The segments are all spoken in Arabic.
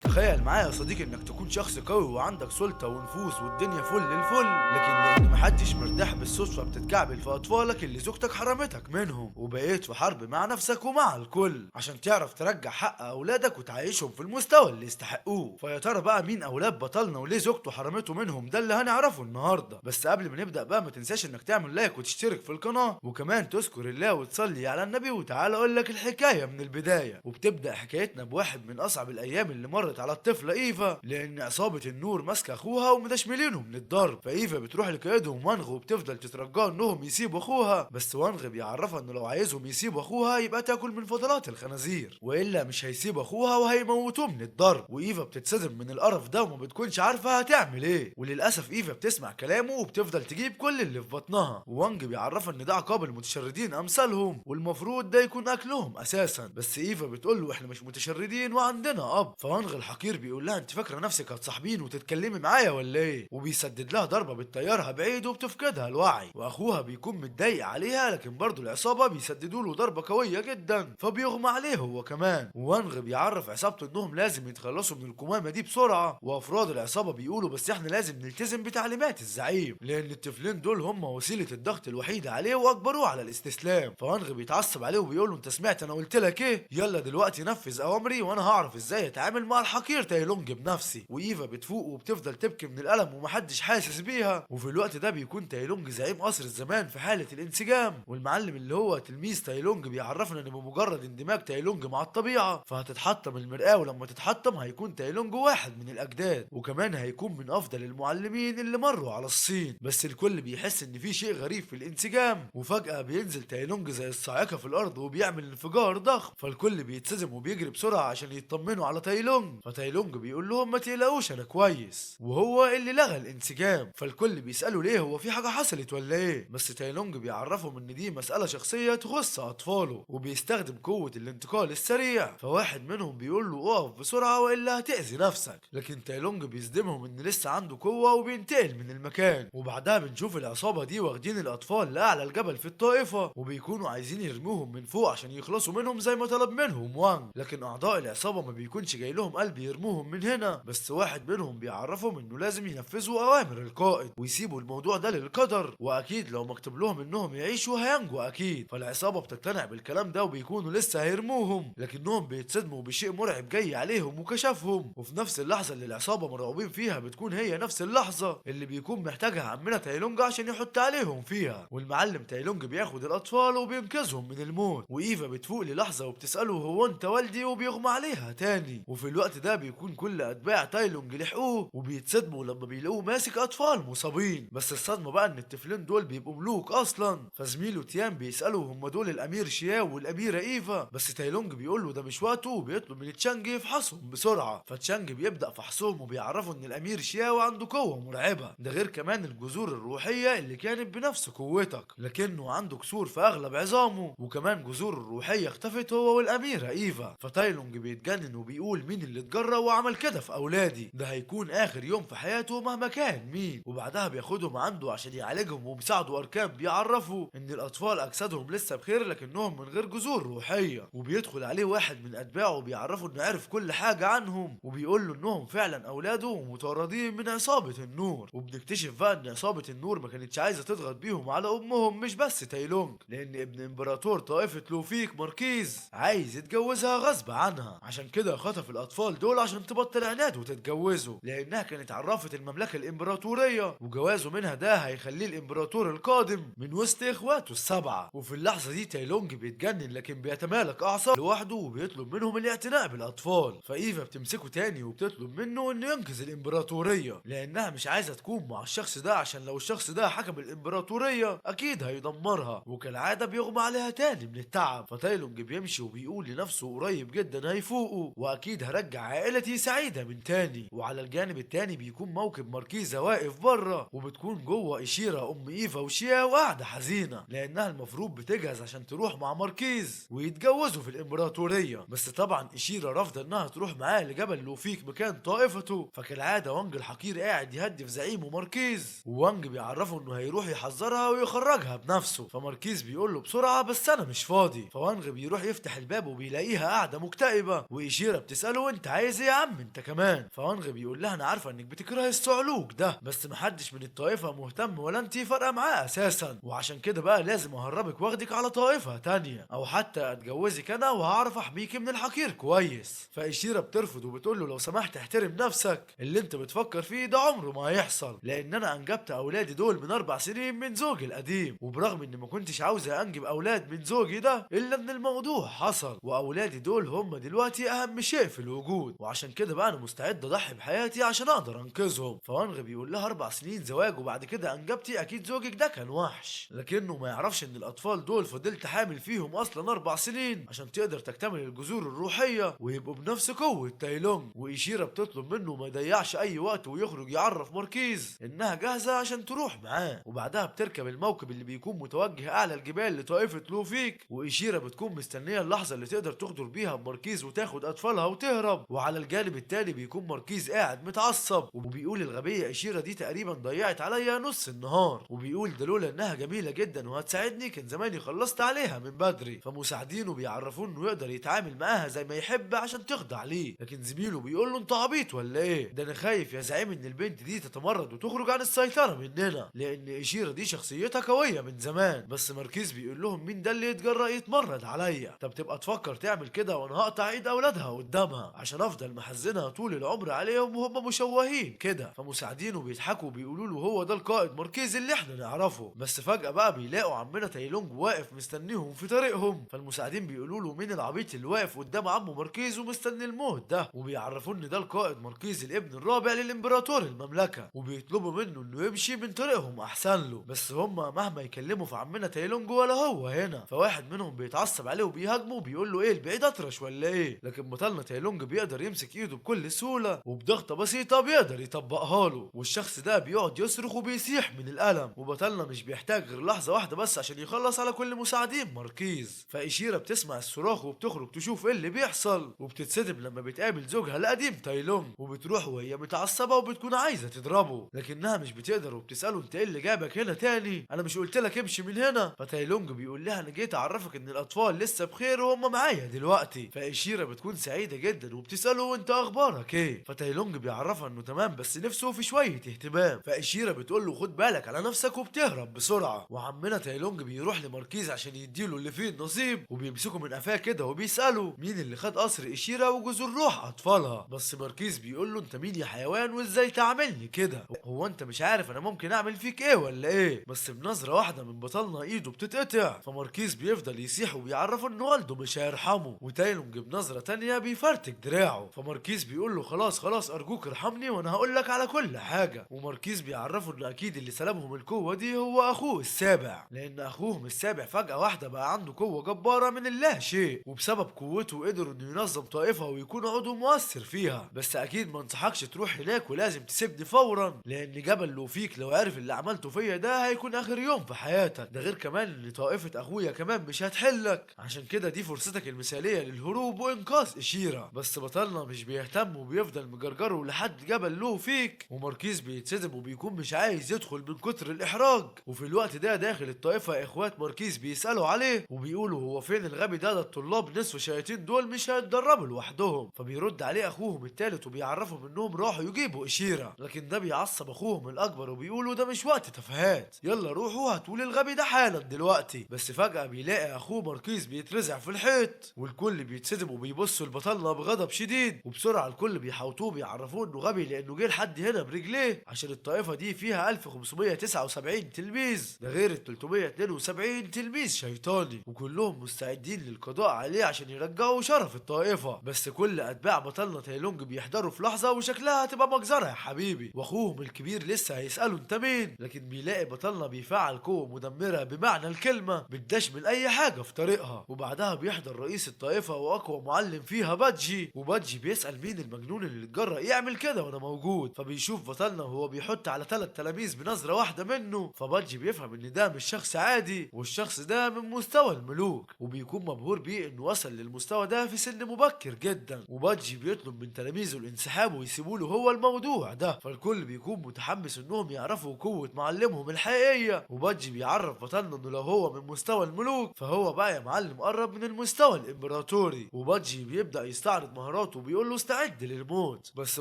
تخيل معايا يا صديقي انك تكون شخص قوي وعندك سلطة ونفوذ والدنيا فل الفل، لكن لان محدش مرتاح بالصدفة بتتكعبل في اطفالك اللي زوجتك حرمتك منهم، وبقيت في حرب مع نفسك ومع الكل عشان تعرف ترجع حق اولادك وتعيشهم في المستوى اللي يستحقوه. فيا ترى بقى مين اولاد بطلنا وليه زوجته حرمته منهم؟ ده اللي هنعرفه النهارده. بس قبل ما نبدأ بقى ما تنساش انك تعمل لايك وتشترك في القناة، وكمان تذكر الله وتصلي على النبي. وتعالى اقول لك الحكاية من البداية. وبتبدأ حكايتنا بواحد من اصعب الايام اللي مرت على الطفلة ايفا، لان عصابة النور ماسكة اخوها ومدشملينه من الضرب. فايفا بتروح لقائدهم وانغ وبتفضل تترجاه انهم يسيبوا اخوها، بس وانغ بيعرفها انه لو عايزهم يسيبوا اخوها يبقى تاكل من فضلات الخنازير، والا مش هيسيبوا اخوها وهيموتوه من الضرب. وايفا بتتصدم من القرف ده وما بتكونش عارفة هتعمل ايه. وللاسف ايفا بتسمع كلامه وبتفضل تجيب كل اللي في بطنها. وانج بيعرفها ان ده عقاب المتشردين امثالهم والمفروض ده يكون اكلهم اساسا. بس ايفا بتقول له احنا مش متشردين وعندنا اب. فوانغ الحقير بيقول لها انت فاكره نفسك هتصاحبين وتتكلمي معايا ولا ايه؟ وبيسدد لها ضربه بتطيرها بعيد وبتفقدها الوعي. واخوها بيكون متضايق عليها، لكن برضه العصابه بيسددوا له ضربه قويه جدا فبيغمى عليه هو كمان. وانغ بيعرف عصابته انهم لازم يتخلصوا من الكمامه دي بسرعه. وافراد العصابه بيقولوا بس احنا لازم نلتزم بتعليمات الزعيم، لان الطفلين دول هم وسيله الضغط الوحيده عليه واجبروه على الاستسلام. فوانغ بيتعصب عليه وبيقول له انت سمعت انا قلت لك ايه؟ يلا دلوقتي نفذ اوامري وانا هعرف ازاي اتعامل مع الحقير تايلونج بنفسي. وايفا بتفوق وبتفضل تبكي من الالم ومحدش حاسس بيها. وفي الوقت ده بيكون تايلونج زعيم قصر الزمان في حاله الانسجام. والمعلم اللي هو تلميذ تايلونج بيعرفنا ان بمجرد اندماج تايلونج مع الطبيعه فهتتحطم المرآة، ولما تتحطم هيكون تايلونج واحد من الاجداد، وكمان هيكون من افضل المعلمين اللي مروا على الصين. بس الكل بيحس ان في شيء غريب في الانسجام، وفجأة بينزل تايلونج زي الصاعقة في الارض وبيعمل انفجار ضخم. فالكل بيتسزم وبيجري بسرعة عشان يطمنوا على تايلونج. فتايلونج بيقول لهم ما تقلقوش انا كويس، وهو اللي لغى الانسجام. فالكل بيسألوا ليه، هو في حاجة حصلت ولا ايه؟ بس تايلونج بيعرفهم ان دي مسألة شخصية تخص اطفاله، وبيستخدم قوة الانتقال السريع. فواحد منهم بيقول له اقف بسرعة والا هتأذي نفسك، لكن تايلونج بيصدمهم ان لسه عنده قوة وبينتقل من المكان. وبعدها بنشوف العصابة دي واخدين الاطفال لاعلى الجبل في الطائفة، وبيكونوا عايزين يرموهم من فوق عشان يخلصوا منهم زي ما طلب منهم وانج. لكن اعضاء العصابة ما بيكونش جاي لهم قلب يرموهم من هنا، بس واحد منهم بيعرفهم انه لازم ينفذوا اوامر القائد ويسيبوا الموضوع ده للقدر، واكيد لو مكتوب لهم انهم يعيشوا هينجوا اكيد. فالعصابة بتقتنع بالكلام ده وبيكونوا لسه هيرموهم، لكنهم بيتصدموا بشيء مرعب جاي عليهم وكشفهم. وفي نفس اللحظة اللي العصابة مرعوبين فيها بتكون هي نفس اللحظة اللي بيكون محتاجها عمنا تايلونج عشان يحط عليهم فيها. والمعلم تايلونج بياخد الاطفال وبينقذهم من الموت. وايفا بتفوق للحظة وبتسأله هو انت والدي؟ وبيغمى عليها تاني. وفي الوقت ده بيكون كل اتباع تايلونج لحقوه وبيتصدموا لما بيلاقوه ماسك اطفال مصابين. بس الصدمة بقى ان الطفلين دول بيبقوا ملوك اصلا. فزميله تيان بيسأله هم دول الامير شياو والاميرة ايفا؟ بس تايلونج بيقول له ده مش وقته وبيطلب من تشانج يفحصهم بسرعة. فتشانج بيبدأ فحصهم وبيعرفوا ان الامير شياو عنده قوة مرعبة، ده غير كمان الجذور الروحية اللي كانت بنفس قوتك، لكنه عنده كسور في اغلب عظامه، وكمان جذور الروحية اختفت هو والاميرة ايفا. فتايلونج بيتجنن وبيقول مين اللي اتجرأ وعمل كده في اولادي؟ ده هيكون اخر يوم في حياته مهما كان مين. وبعدها بياخدهم عنده عشان يعالجهم وبيساعدوا اركان بيعرفوا ان الاطفال اجسادهم لسه بخير لكنهم من غير جذور روحية. وبيدخل عليه واحد من اتباعه وبيعرفوا انه عرف كل حاجة عنهم، وبيقول له انهم فعلا اولاده ومطاردين من عصابة النور. وبنكتشف بقى ان عصابة النور ما كانتش عايزة تضغط بيهم على امهم، مش بس تايلونج، لان ابن امبراطور طائفة لوفيك ماركيز عايز يتجوزها غصب عنها. عشان كده خطف الاطفال دول عشان تبطل عناد وتتجوزه، لانها كانت عرفت المملكة الامبراطورية، وجوازه منها ده هيخليه الامبراطور القادم من وسط اخواته السبعة. وفي اللحظة دي تايلونج بيتجنن لكن بيتمالك اعصاب لوحده وبيطلب منهم الاعتناء بالاطفال. فايفا بتمسكه تاني وبتطلب منه انه ينقذ الامبراطورية، لانها مش عايزة تكون مع الشخص ده عشان لو الشخص ده حكم الامبراطورية اكيد هيدمرها. وكالعادة بيغمى عليها تاني من التعب. فتايلونج بيمشي وبيقول لنفسه قريب جدا هيفوقوا واكيد هرجع عائلتي سعيدة من تاني. وعلى الجانب التاني بيكون موكب ماركيزا واقف بره، وبتكون جوه إيشيرا ام ايفا وشيا وقاعدة حزينة لانها المفروض بتجهز عشان تروح مع ماركيز ويتجوزوا في الامبراطورية. بس طبعا إيشيرا رافضة انها تروح معاه لجبل لوفيك مكان طائفته. فكالعادة وانج الحقير قاعد يهدف زعيمه ماركيز، ووانج بيعرفه انه هيروح يحذرها ويخرجها بنفسه. فماركيز بيقول له بسرعة بس انا مش فاضي. فوانج بيروح يفتح الباب وبيلاقيها قاعدة مكتئبة، وإيشيرا بتسأله انت عايز ايه يا عم انت كمان؟ فوانغ بيقول لها انا عارفه انك بتكره الصعلوك ده، بس محدش من الطائفه مهتم ولا انت فارقه معاه اساسا، وعشان كده بقى لازم اهربك واخدك على طائفه تانية، او حتى اتجوزك انا وهعرف احميكي من الحقير كويس. فإشيرا بترفض وبتقول له لو سمحت احترم نفسك، اللي انت بتفكر فيه ده عمره ما هيحصل، لان انا انجبت اولادي دول من 4 سنين من زوجي القديم، وبرغم اني ما كنتش عاوزه انجب اولاد من زوجي ده الا ان الموضوع حصل، واولادي دول هم دلوقتي اهم شيء في الوجود، وعشان كده بقى انا مستعد اضحي بحياتي عشان اقدر انقذهم. فوانغ بيقول لها 4 سنين زواج وبعد كده انجبتي، اكيد زوجك ده كان وحش، لكنه ما يعرفش ان الاطفال دول فضلت حامل فيهم اصلا 4 سنين عشان تقدر تكتمل الجذور الروحيه ويبقوا بنفس قوه تايلونج. وإيشيرا بتطلب منه ما يضيعش اي وقت ويخرج يعرف ماركيز انها جاهزه عشان تروح معاه، وبعدها بتركب الموكب اللي بيكون متوجه اعلى الجبال لطائفه لوفيك، وإيشيرا بتكون مستنيه اللحظه اللي تقدر تغدر بيها بماركيز وتاخد اطفالها وتهرب. وعلى الجانب التاني بيكون ماركيز قاعد متعصب وبيقول الغبيه إيشيرا دي تقريبا ضيعت عليا نص النهار، وبيقول ده لولا انها جميله جدا وهتساعدني كان زماني خلصت عليها من بدري. فمساعدينه بيعرفوه انه يقدر يتعامل معاها زي ما يحب عشان تخضع ليه، لكن زميله بيقول له انت عبيط ولا ايه؟ ده انا خايف يا زعيم ان البنت دي تتمرد وتخرج عن السيطره مننا، لان إيشيرا دي شخصيتها قويه من زمان. بس ماركيز بيقول لهم مين ده اللي يتجرأ يتمرد عليا؟ طب تبقى تفكر تعمل كده وانا هقطع ايد اولادها قدامها عشان افضل محزنها طول العمر عليهم وهم مشوهين كده. فمساعدينه بيضحكوا وبيقولوا له هو ده القائد ماركيز اللي احنا نعرفه. بس فجأة بقى بيلاقوا عمنا تايلونج واقف مستنيهم في طريقهم، فالمساعدين بيقولوا له مين العبيط اللي واقف قدام عمه ماركيز ومستني الموت ده، وبيعرفوا ان ده القائد ماركيز الابن الرابع للامبراطور المملكة، وبيطلبوا منه انه يمشي من طريقهم احسن له. بس هم مهما يكلموا في عمنا تايلونج ولا هو هنا، فواحد منهم بيتعصب عليه وبيهاجمه وبيقول له ايه البعيد اطرش ولا ايه؟ لكن بطلنا تايلونج بيقدر يمسك ايده بكل سهولة وبضغطة بسيطة بيقدر يطبقها له، والشخص ده بيقعد يصرخ وبيسيح من الألم، وبطلنا مش بيحتاج غير لحظة واحدة بس عشان يخلص على كل مساعدين ماركيز. فإيشيرا بتسمع الصراخ وبتخرج تشوف ايه اللي بيحصل، وبتتصدم لما بتقابل زوجها القديم تايلونج، وبتروح وهي متعصبة وبتكون عايزة تضربه، لكنها مش بتقدر وبتسأله انت ايه اللي جابك هنا تاني؟ انا مش قلت لك امشي من هنا؟ فتايلونج بيقول لها انا جيت اعرفك ان الاطفال لسه بخير وهم معايا دلوقتي. فإيشيرا بتكون سعيدة جدا وبتسأله وانت اخبارك ايه؟ فتايلونج بيعرفها انه تمام بس نفسه في شوية اهتمام. فإيشيرا بتقول له خد بالك على نفسك وبتهرب بسرعة. وعمنا تايلونج بيروح لماركيز عشان يديله اللي فيه النصيب، وبيمسكه من قفاه كده وبيسأله مين اللي خد قصر إيشيرا وجذور روح اطفالها. بس ماركيز بيقول له انت مين يا حيوان وازاي تعاملني كده؟ هو انت مش عارف انا ممكن اعمل فيك ايه ولا ايه؟ بس بنظرة واحدة من بطلنا ايده بتتقطع. فماركيز بيفضل يسيح وبيعرفه ان والده مش هيرحمه، وتايلونج بنظرة تانية بيفرتك دراعه. فماركيز بيقول له خلاص خلاص ارجوك ارحمني وانا هقول لك على كل حاجة. وماركيز بيعرفه ان اكيد اللي سلبهم القوة دي هو اخوه السابع، لان اخوهم السابع فجأة واحدة بقى عنده قوة جبارة من اللا شيء، وبسبب قوته قدر انه ينظم طائفة ويكون عضو مؤثر فيها. بس اكيد ما انصحكش تروح هناك ولازم تسيبني فورا، لان جبل لوفيك لو عرف اللي عملته فيا ده هيكون اخر يوم في حياتك. ده غير كمان ان طائفة اخويا كمان مش هتحلك، عشان كده دي فرصتك المثالية للهروب وانقاذ إيشيرا. بس بطلنا مش بيهتم وبيفضل مجرجره لحد جبل لوفيك، وماركيز بيتصدم وبيكون مش عايز يدخل من كتر الاحراج. وفي الوقت ده داخل الطائفة اخوات ماركيز بيسألوا عليه وبيقولوا هو فين الغبي ده الطلاب نصف الشياطين دول مش هيتدربوا لوحدهم. فبيرد عليه اخوهم التالت وبيعرفهم انهم راحوا يجيبوا إيشيرا، لكن ده بيعصب اخوهم الاكبر وبيقولوا ده مش وقت تفاهات، يلا روحوا هاتولي الغبي ده حالا دلوقتي. بس فجأة بيلاقي اخوه ماركيز بيترزع في الحيط، والكل بيتصدم وبيبصوا لبطلنا بغضب شديد، وبسرعة الكل بيحاوطوه بيعرفوه انه غبي لانه جه لحد هنا برجليه عشان الطائفة دي فيها 1579 تلميذ، ده غير ال 372 تلميذ شيطاني، وكلهم مستعدين للقضاء عليه عشان يرجعوا شرف الطائفة. بس كل اتباع بطلنا تايلونج بيحضروا في لحظة وشكلها هتبقى مجزرة يا حبيبي، واخوهم الكبير لسه هيسألوا انت مين، لكن بيلاقي بطلنا بيفعل قوة مدمرة بمعنى الكلمة بتدشمل اي حاجة في طريقها. وبعدها بيحضر رئيس الطائفة واقوى معلم فيها بادجي، وبادجي بيسأل مين المجنون اللي اتجرأ يعمل كده وانا موجود. فبيشوف بطلنا وهو بيحط على 3 تلاميذ بنظرة واحدة منه، فبادجي بيفهم ان ده مش شخص عادي، والشخص ده من مستوى الملوك، وبيكون مبهور بيه انه وصل للمستوى ده في سن مبكر جدا. وبادجي بيطلب من تلاميذه الانسحاب ويسيبوا له هو الموضوع ده، فالكل بيكون متحمس انهم يعرفوا قوة معلمهم الحقيقية. وبادجي بيعرف بطلنا انه لو هو من مستوى الملوك فهو بقى يا معلم قرب من المستوى الامبراطوري. وبادجي بيبدأ يستعرض مهاراته قراراته وبيقول له استعد للموت. بس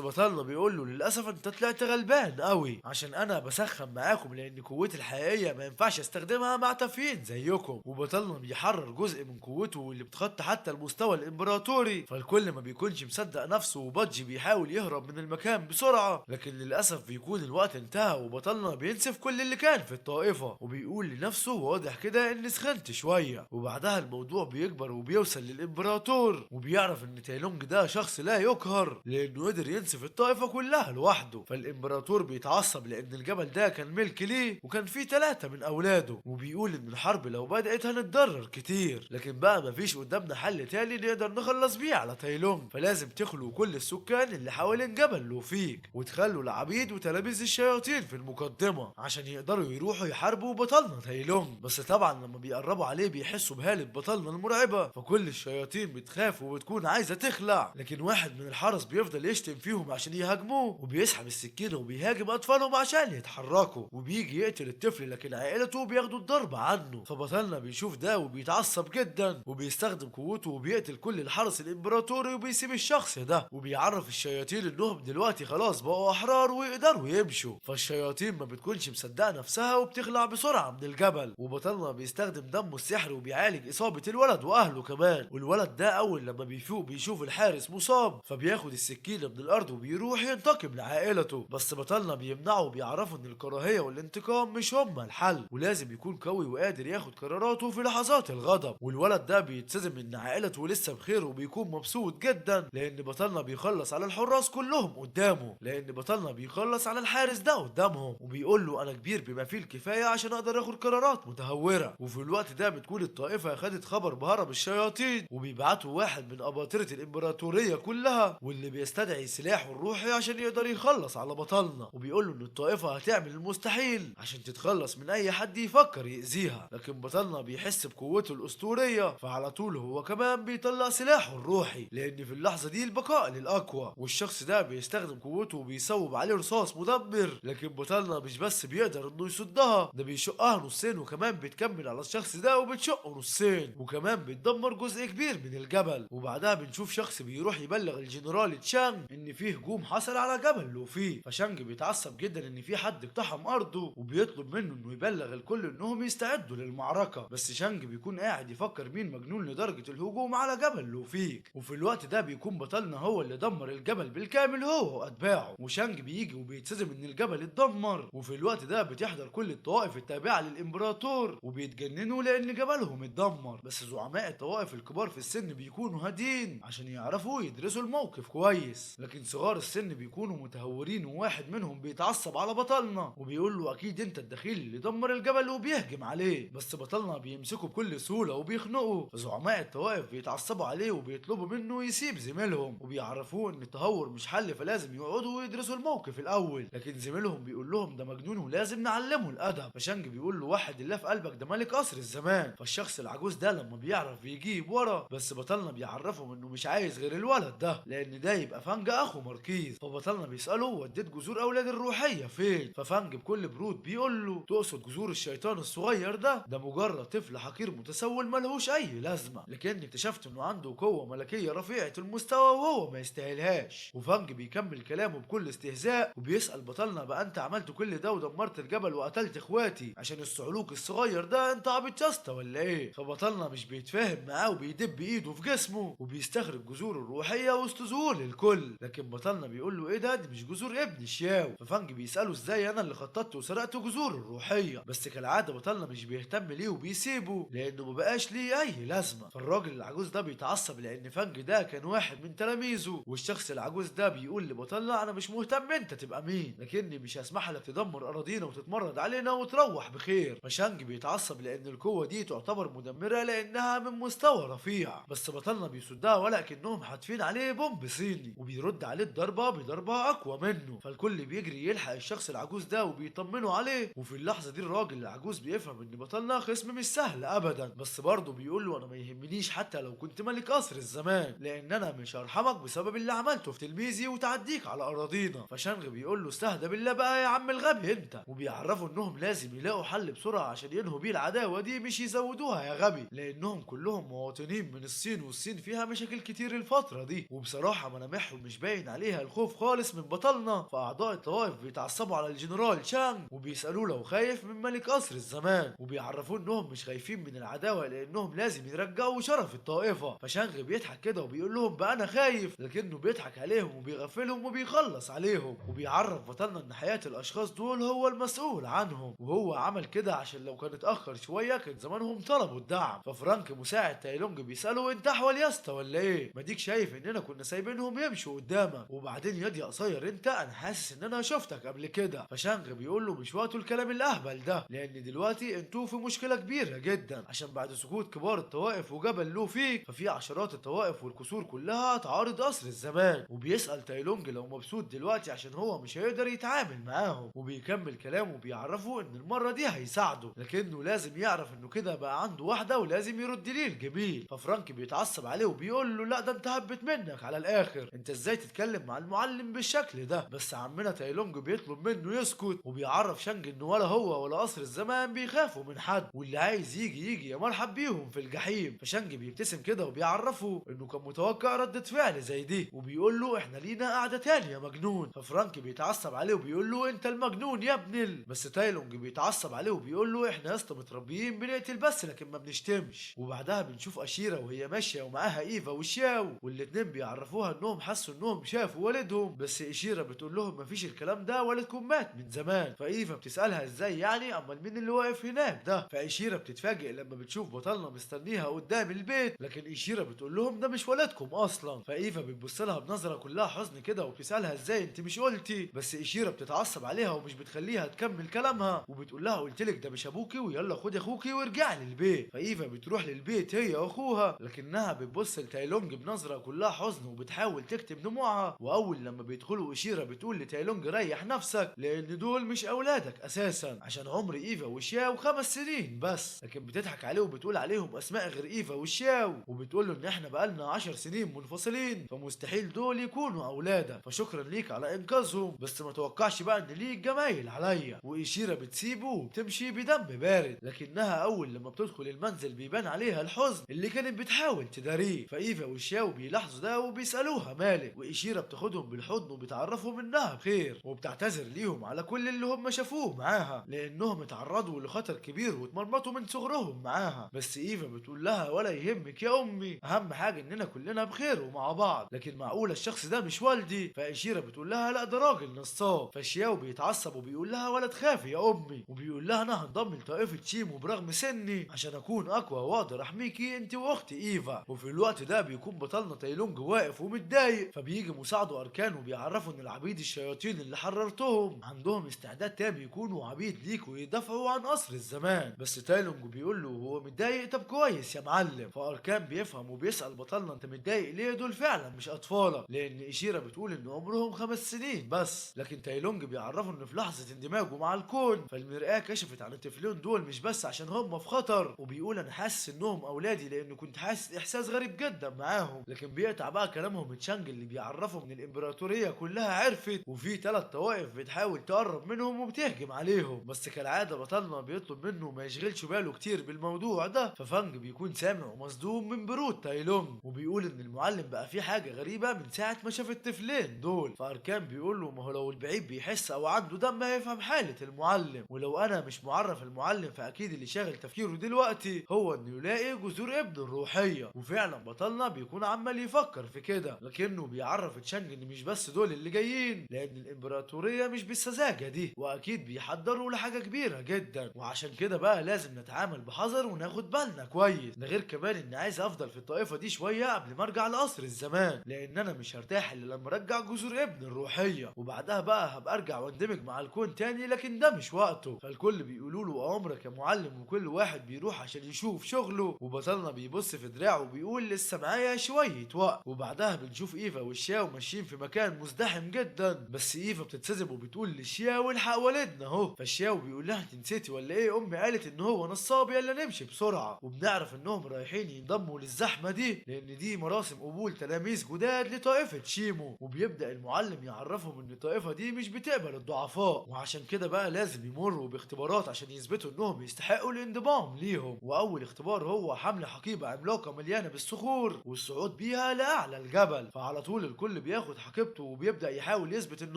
بطلنا بيقول له للاسف انت طلعت غلبان قوي، عشان انا بسخن معاكم لان قوتي الحقيقيه ما ينفعش استخدمها مع تافهين زيكم. وبطلنا بيحرر جزء من قوته واللي بتخطى حتى المستوى الامبراطوري، فالكل ما بيكونش مصدق نفسه، وبادجي بيحاول يهرب من المكان بسرعه، لكن للاسف بيكون الوقت انتهى وبطلنا بينسف كل اللي كان في الطائفه وبيقول لنفسه واضح كده اني سخنت شويه. وبعدها الموضوع بيكبر وبيوصل للامبراطور، وبيعرف ان تايلونج ده شخص لا يقهر لانه قدر ينسف الطائفه كلها لوحده. فالامبراطور بيتعصب لان الجبل ده كان ملك ليه وكان فيه 3 من اولاده، وبيقول ان الحرب لو بدأت هنتضرر كتير، لكن بقى مفيش قدامنا حل تاني نقدر نخلص بيه على تايلونج، فلازم تخلوا كل السكان اللي حوالين جبل لوفيك وتخلوا العبيد وتلاميذ الشياطين في المقدمه عشان يقدروا يروحوا يحاربوا بطلنا تايلونج. بس طبعا لما بيقربوا عليه بيحسوا بهالة بطلنا المرعبه، فكل الشياطين بتخاف وبتكون عايزه تخلع، لكن واحد من الحرس بيفضل يشتم فيهم عشان يهاجموه وبيسحب السكينه وبيهاجم اطفالهم عشان يتحركوا، وبيجي يقتل الطفل لكن عائلته بياخدوا الضرب عنه. فبطلنا بيشوف ده وبيتعصب جدا وبيستخدم قوته وبيقتل كل الحرس الامبراطوري وبيسيب الشخص ده، وبيعرف الشياطين انهم دلوقتي خلاص بقوا احرار ويقدروا يمشوا. فالشياطين ما بتكونش مصدقه نفسها وبتخلع بسرعه من الجبل، وبطلنا بيستخدم دمه السحر وبيعالج اصابه الولد واهله كمان. والولد ده اول لما بيفوق بيشوف الحارس مصاب، فبياخد السكينه من الارض وبيروح ينتقم لعائلته، بس بطلنا بيمنعه وبيعرفه ان الكراهيه والانتقام مش هما الحل، ولازم يكون قوي وقادر ياخد قراراته في لحظات الغضب. والولد ده بيتسزم ان عائلته لسه بخير وبيكون مبسوط جدا لان بطلنا بيخلص على الحراس كلهم قدامه، لان بطلنا بيخلص على الحارس ده قدامهم وبيقول له انا كبير بما فيه الكفايه عشان اقدر اخد قرارات متهوره. وفي الوقت ده بتكون الطائفه خدت خبر بهرب الشياطين وبيبعتوا واحد من اباطره الامبراطوريه كلها واللي بيستدعي سلاحه الروحي عشان يقدر يخلص على بطلنا، وبيقول له ان الطائفه هتعمل المستحيل عشان تتخلص من اي حد يفكر يأذيها، لكن بطلنا بيحس بقوته الاسطوريه فعلى طول هو كمان بيطلع سلاحه الروحي، لان في اللحظه دي البقاء للاقوى، والشخص ده بيستخدم قوته وبيصوب عليه رصاص مدمر، لكن بطلنا مش بس بيقدر انه يصدها، ده بيشقها نصين وكمان بتكمل على الشخص ده وبتشقه نصين، وكمان بتدمر جزء كبير من الجبل. وبعدها بنشوف شخص بيروح يبلغ الجنرال تشانج ان فيه هجوم حصل على جبل لوفي، فشانج بيتعصب جدا ان في حد اقتحم ارضه وبيطلب منه انه يبلغ الكل انهم يستعدوا للمعركه، بس شانج بيكون قاعد يفكر مين مجنون لدرجه الهجوم على جبل لوفيك. وفي الوقت ده بيكون بطلنا هو اللي دمر الجبل بالكامل هو واتباعه، وشانج بيجي وبيتسزم ان الجبل اتدمر. وفي الوقت ده بتحضر كل الطوائف التابعه للامبراطور وبيتجننوا لان جبلهم اتدمر، بس زعماء الطوائف الكبار في السن بيكونوا هادين عشان يعرفوا يدرسوا الموقف كويس، لكن صغار السن بيكونوا متهورين وواحد منهم بيتعصب على بطلنا وبيقول له اكيد انت الدخيل اللي دمر الجبل وبيهجم عليه، بس بطلنا بيمسكه بكل سهوله وبيخنقه. زعماء الطوائف بيتعصبوا عليه وبيطلبوا منه يسيب زميلهم وبيعرفوه ان التهور مش حل فلازم يقعدوا ويدرسوا الموقف الاول، لكن زميلهم بيقول لهم ده مجنون ولازم نعلمه الادب. فشانج بيقول له واحد الله في قلبك ده ملك قصر الزمان. فالشخص العجوز ده لما بيعرف بيجيب ورا، بس بطلنا بيعرفهم انه مش عايز غير الولد ده لان ده يبقى فانج اخو ماركيز. فبطلنا بيساله وديت جذور اولاد الروحيه فين؟ ففانج بكل برود بيقول له تقصد جذور الشيطان الصغير ده مجرد طفل حقير متسول ملهوش اي لازمه، لكن اكتشفت انه عنده قوه ملكيه رفيعه المستوى وهو ما يستاهلهاش. وفانج بيكمل كلامه بكل استهزاء وبيسال بطلنا بقى انت عملت كل ده ودمرت الجبل وقتلت اخواتي عشان الصعلوك الصغير ده، انت عبيط يا اسطى ولا ايه؟ فبطلنا مش بيتفاهم معاه وبيدب ايده في جسمه وبيستخرج جذور الروحيه وسط ذهول الكل، لكن بطلنا بيقول له ايه ده دي مش جذور ابن شياو. ففانج بيساله ازاي انا اللي خططت وسرقت جذور الروحيه، بس كالعاده بطلنا مش بيهتم ليه وبيسيبه لانه مبقاش ليه اي لازمه. فالراجل العجوز ده بيتعصب لان فانج ده كان واحد من تلاميذه، والشخص العجوز ده بيقول لبطلنا انا مش مهتم انت تبقى مين، لكني مش هسمح لك تدمر اراضينا وتتمرد علينا وتروح بخير. فشانج بيتعصب لان القوه دي تعتبر مدمره لانها من مستوى رفيع، بس بطلنا بيصدها ولكنهم حاتفين عليه بومب صيني وبيرد عليه الضربه بضربه اقوى منه، فالكل بيجري يلحق الشخص العجوز ده وبيطمنوا عليه. وفي اللحظه دي الراجل العجوز بيفهم ان بطلنا خصم مش سهل ابدا، بس برضه بيقول له انا ما يهمنيش حتى لو كنت ملك قصر الزمان لان انا مش هرحمك بسبب اللي عملته في تلميذي وتعديك على اراضينا. فشانغ بيقول له استهدى بالله بقى يا عم الغبي انت، وبيعرفوا انهم لازم يلاقوا حل بسرعه عشان ينهوا بيه العداوه دي مش يزودوها يا غبي، لانهم كلهم مواطنين من الصين والصين فيها مشاكل كتير الفتره الفترة دي، وبصراحة ملامحهم مش باين عليها الخوف خالص من بطلنا. فأعضاء الطوائف بيتعصبوا على الجنرال شانغ وبيسألوه لو خايف من ملك قصر الزمان، وبيعرفوه انهم مش خايفين من العداوة لانهم لازم يرجعوا شرف الطائفة. فشانغ بيضحك كده وبيقول لهم بقى انا خايف، لكنه بيضحك عليهم وبيغفلهم وبيخلص عليهم، وبيعرف بطلنا ان حياة الاشخاص دول هو المسؤول عنهم، وهو عمل كده عشان لو كان اتأخر شوية كان زمانهم طلبوا الدعم. ففرانك مساعد تايلونج بيسأله انت احول يا اسطى ولا ايه؟ ما ديك شايف اننا كنا سايبينهم يمشوا قدامك، وبعدين ياض يا قصير انت انا حاسس ان انا شفتك قبل كده. فشانغ بيقول له مش وقته الكلام الاهبل ده، لان دلوقتي انتوا في مشكلة كبيرة جدا، عشان بعد سقوط كبار الطوائف وجبل لو فيك ففي عشرات الطوائف والكسور كلها تعارض قصر الزمان. وبيسأل تايلونج لو مبسوط دلوقتي عشان هو مش هيقدر يتعامل معاهم، وبيكمل كلامه وبيعرفه ان المرة دي هيساعده، لكنه لازم يعرف انه كده بقى عنده واحدة ولازم يرد ليه الجميل. ففرانك بيتعصب عليه وبيقول له لا ده انت هبت منك على الاخر، انت ازاي تتكلم مع المعلم بالشكل ده؟ بس عمنا تايلونج بيطلب منه يسكت، وبيعرف شانج انه ولا هو ولا قصر الزمان بيخافوا من حد، واللي عايز يجي يجي يا مرحب بيهم في الجحيم. فشانج بيبتسم كده وبيعرفه انه كان متوقع ردة فعل زي دي، وبيقول له احنا لينا قعدة تانية يا مجنون. ففرانك بيتعصب عليه وبيقول له انت المجنون يا ابن بس تايلونج بيتعصب عليه وبيقول له احنا يا اسطى متربيين بنقتل بس لكن ما بنشتمش. وبعدها بنشوف اشيرا وهي ماشيه ومعاها ايفا وشياو، والاتنين بيعرفوها انهم حسوا انهم شافوا والدهم، بس اشيرا بتقول لهم مفيش الكلام ده، والدكم مات من زمان. فايفا بتسالها ازاي يعني، امال مين اللي واقف هناك ده؟ فاشيرا بتتفاجئ لما بتشوف بطلنا مستنيها قدام البيت، لكن اشيرا بتقول لهم ده مش والدكم اصلا. فايفا بتبص لها بنظره كلها حزن كده وبتسالها ازاي انت مش قلتي، بس اشيرا بتتعصب عليها ومش بتخليها تكمل كلامها، وبتقول لها قلت لك ده مش ابوكي ويلا خدي اخوكي وارجعي للبيت. فايفا بتروح للبيت هي واخوها، لكنها بتبص لتايلونج بنظره كلها حزن وبتحاول تكتم دموعها. واول لما بيدخلوا اشيرا بتقول لتايلونج ريح نفسك لان دول مش اولادك اساسا، عشان عمر ايفا وشياو 5 سنين بس. لكن بتضحك عليه وبتقول عليهم اسماء غير ايفا وشياو، وبتقول له ان احنا بقالنا 10 سنين منفصلين فمستحيل دول يكونوا اولادك، فشكرا ليك على انقاذهم، بس ما توقعش بقى ان ليك جمايل عليا. وإشيرا بتسيبه وبتمشي بدم بارد، لكنها اول لما بتدخل المنزل بيبان عليها الحزن اللي كانت بتحاول تداريه. فايفا وشياو بيلاحظوا ده وبيسالوها مالك، وإشيرا بتاخدهم بالحضن وبتعرفهم انها بخير، وبتعتذر ليهم على كل اللي هم شافوه معاها لانهم اتعرضوا لخطر كبير واتمرمطوا من صغرهم معاها. بس ايفا بتقول لها ولا يهمك يا امي، اهم حاجه اننا كلنا بخير ومع بعض، لكن معقوله الشخص ده مش والدي؟ فإشيرا بتقول لها لا ده راجل نصاب. فشياو بيتعصب وبيقول لها ولا تخافي يا امي، وبيقول لها انا هنضم لطائفه شيمو برغم سني عشان اكون اقوى واقدر احميكي انت واختي ايفا. وفي الوقت ده بيكون بطلنا تايلونج واقف ومتضايق، فبيجي مساعده اركان وبيعرفوا ان العبيد الشياطين اللي حررتهم عندهم استعداد تام يكونوا عبيد ليك ويدافعوا عن قصر الزمان. بس تايلونج بيقول له هو متضايق؟ طب كويس يا معلم. فاركان بيفهم وبيسال بطلنا انت متضايق ليه؟ دول فعلا مش اطفالك، لان إشيرا بتقول ان عمرهم 5 سنين بس. لكن تايلونج بيعرفوا ان في لحظه اندماجه مع الكون فالمرآة كشفت عن الطفلين دول مش بس عشان هم في خطر، وبيقول انا حاسس انهم اولادي لانه كنت حاسس احساس غريب جدا معاهم. لكن بيقطع بقى كلامهم تشانج اللي بيعرفهم ان الامبراطوريه كلها عرفت وفي 3 طوائف بتحاول تقرب منهم وبتهجم عليهم، بس كالعاده بطلنا بيطلب منه ما يشغلش باله كتير بالموضوع ده. ففانج بيكون سامع ومصدوم من برود تايلونج، وبيقول ان المعلم بقى في حاجه غريبه من ساعه ما شاف الطفلين دول. فاركان بيقول له ما هو لو البعيد بيحس او عنده دم هيفهم حاله المعلم، ولو انا مش معرف المعلم فاكيد اللي شاغل تفكيره دلوقتي هو انه يلاقي جذور ابن الروحيه. وفعلا بطلنا بيكون عمال يفكر في كده، لكنه بيعرف تشانج ان مش بس دول اللي جايين، لان الامبراطوريه مش بالسذاجه دي واكيد بيحضروا لحاجه كبيره جدا، وعشان كده بقى لازم نتعامل بحذر وناخد بالنا كويس. ده غير كمان اني عايز افضل في الطائفه دي شويه قبل ما ارجع لقصر الزمان، لان انا مش هرتاح الا لما ارجع جذور ابن الروحيه، وبعدها بقى هبقى ارجع واندمج مع الكون تاني، لكن ده مش وقته. فالكل بيقولوا له اوامرك يا معلم، وكل واحد بيروح عشان يشوف شغله. وبطلنا بيبص في دراعه وبيقول لسه معايا شويه وقت. وبعدها بنشوف ايفا والشياو ماشيين في مكان مزدحم جدا، بس ايفا بتتسذب وبتقول للشياو الحق والدنا اهو. فالشياو بيقول لها انت نسيتي ولا ايه؟ امي قالت ان هو نصاب، يلا نمشي بسرعه. وبنعرف انهم رايحين ينضموا للزحمه دي لان دي مراسم قبول تلاميذ جداد لطائفه شيمو، وبيبدا المعلم يعرفهم ان الطائفه دي مش بتقبل الضعفاء، وعشان كده بقى لازم يمروا باختبارات عشان يثبتوا انهم يستحقوا الانضمام ليهم. واول اختبار هو حمل حقيبه عملاقه مليانه بالصخور والصعود بيها بيها لأعلى الجبل. فعلى طول الكل بياخد حقيبته وبيبدأ يحاول يثبت ان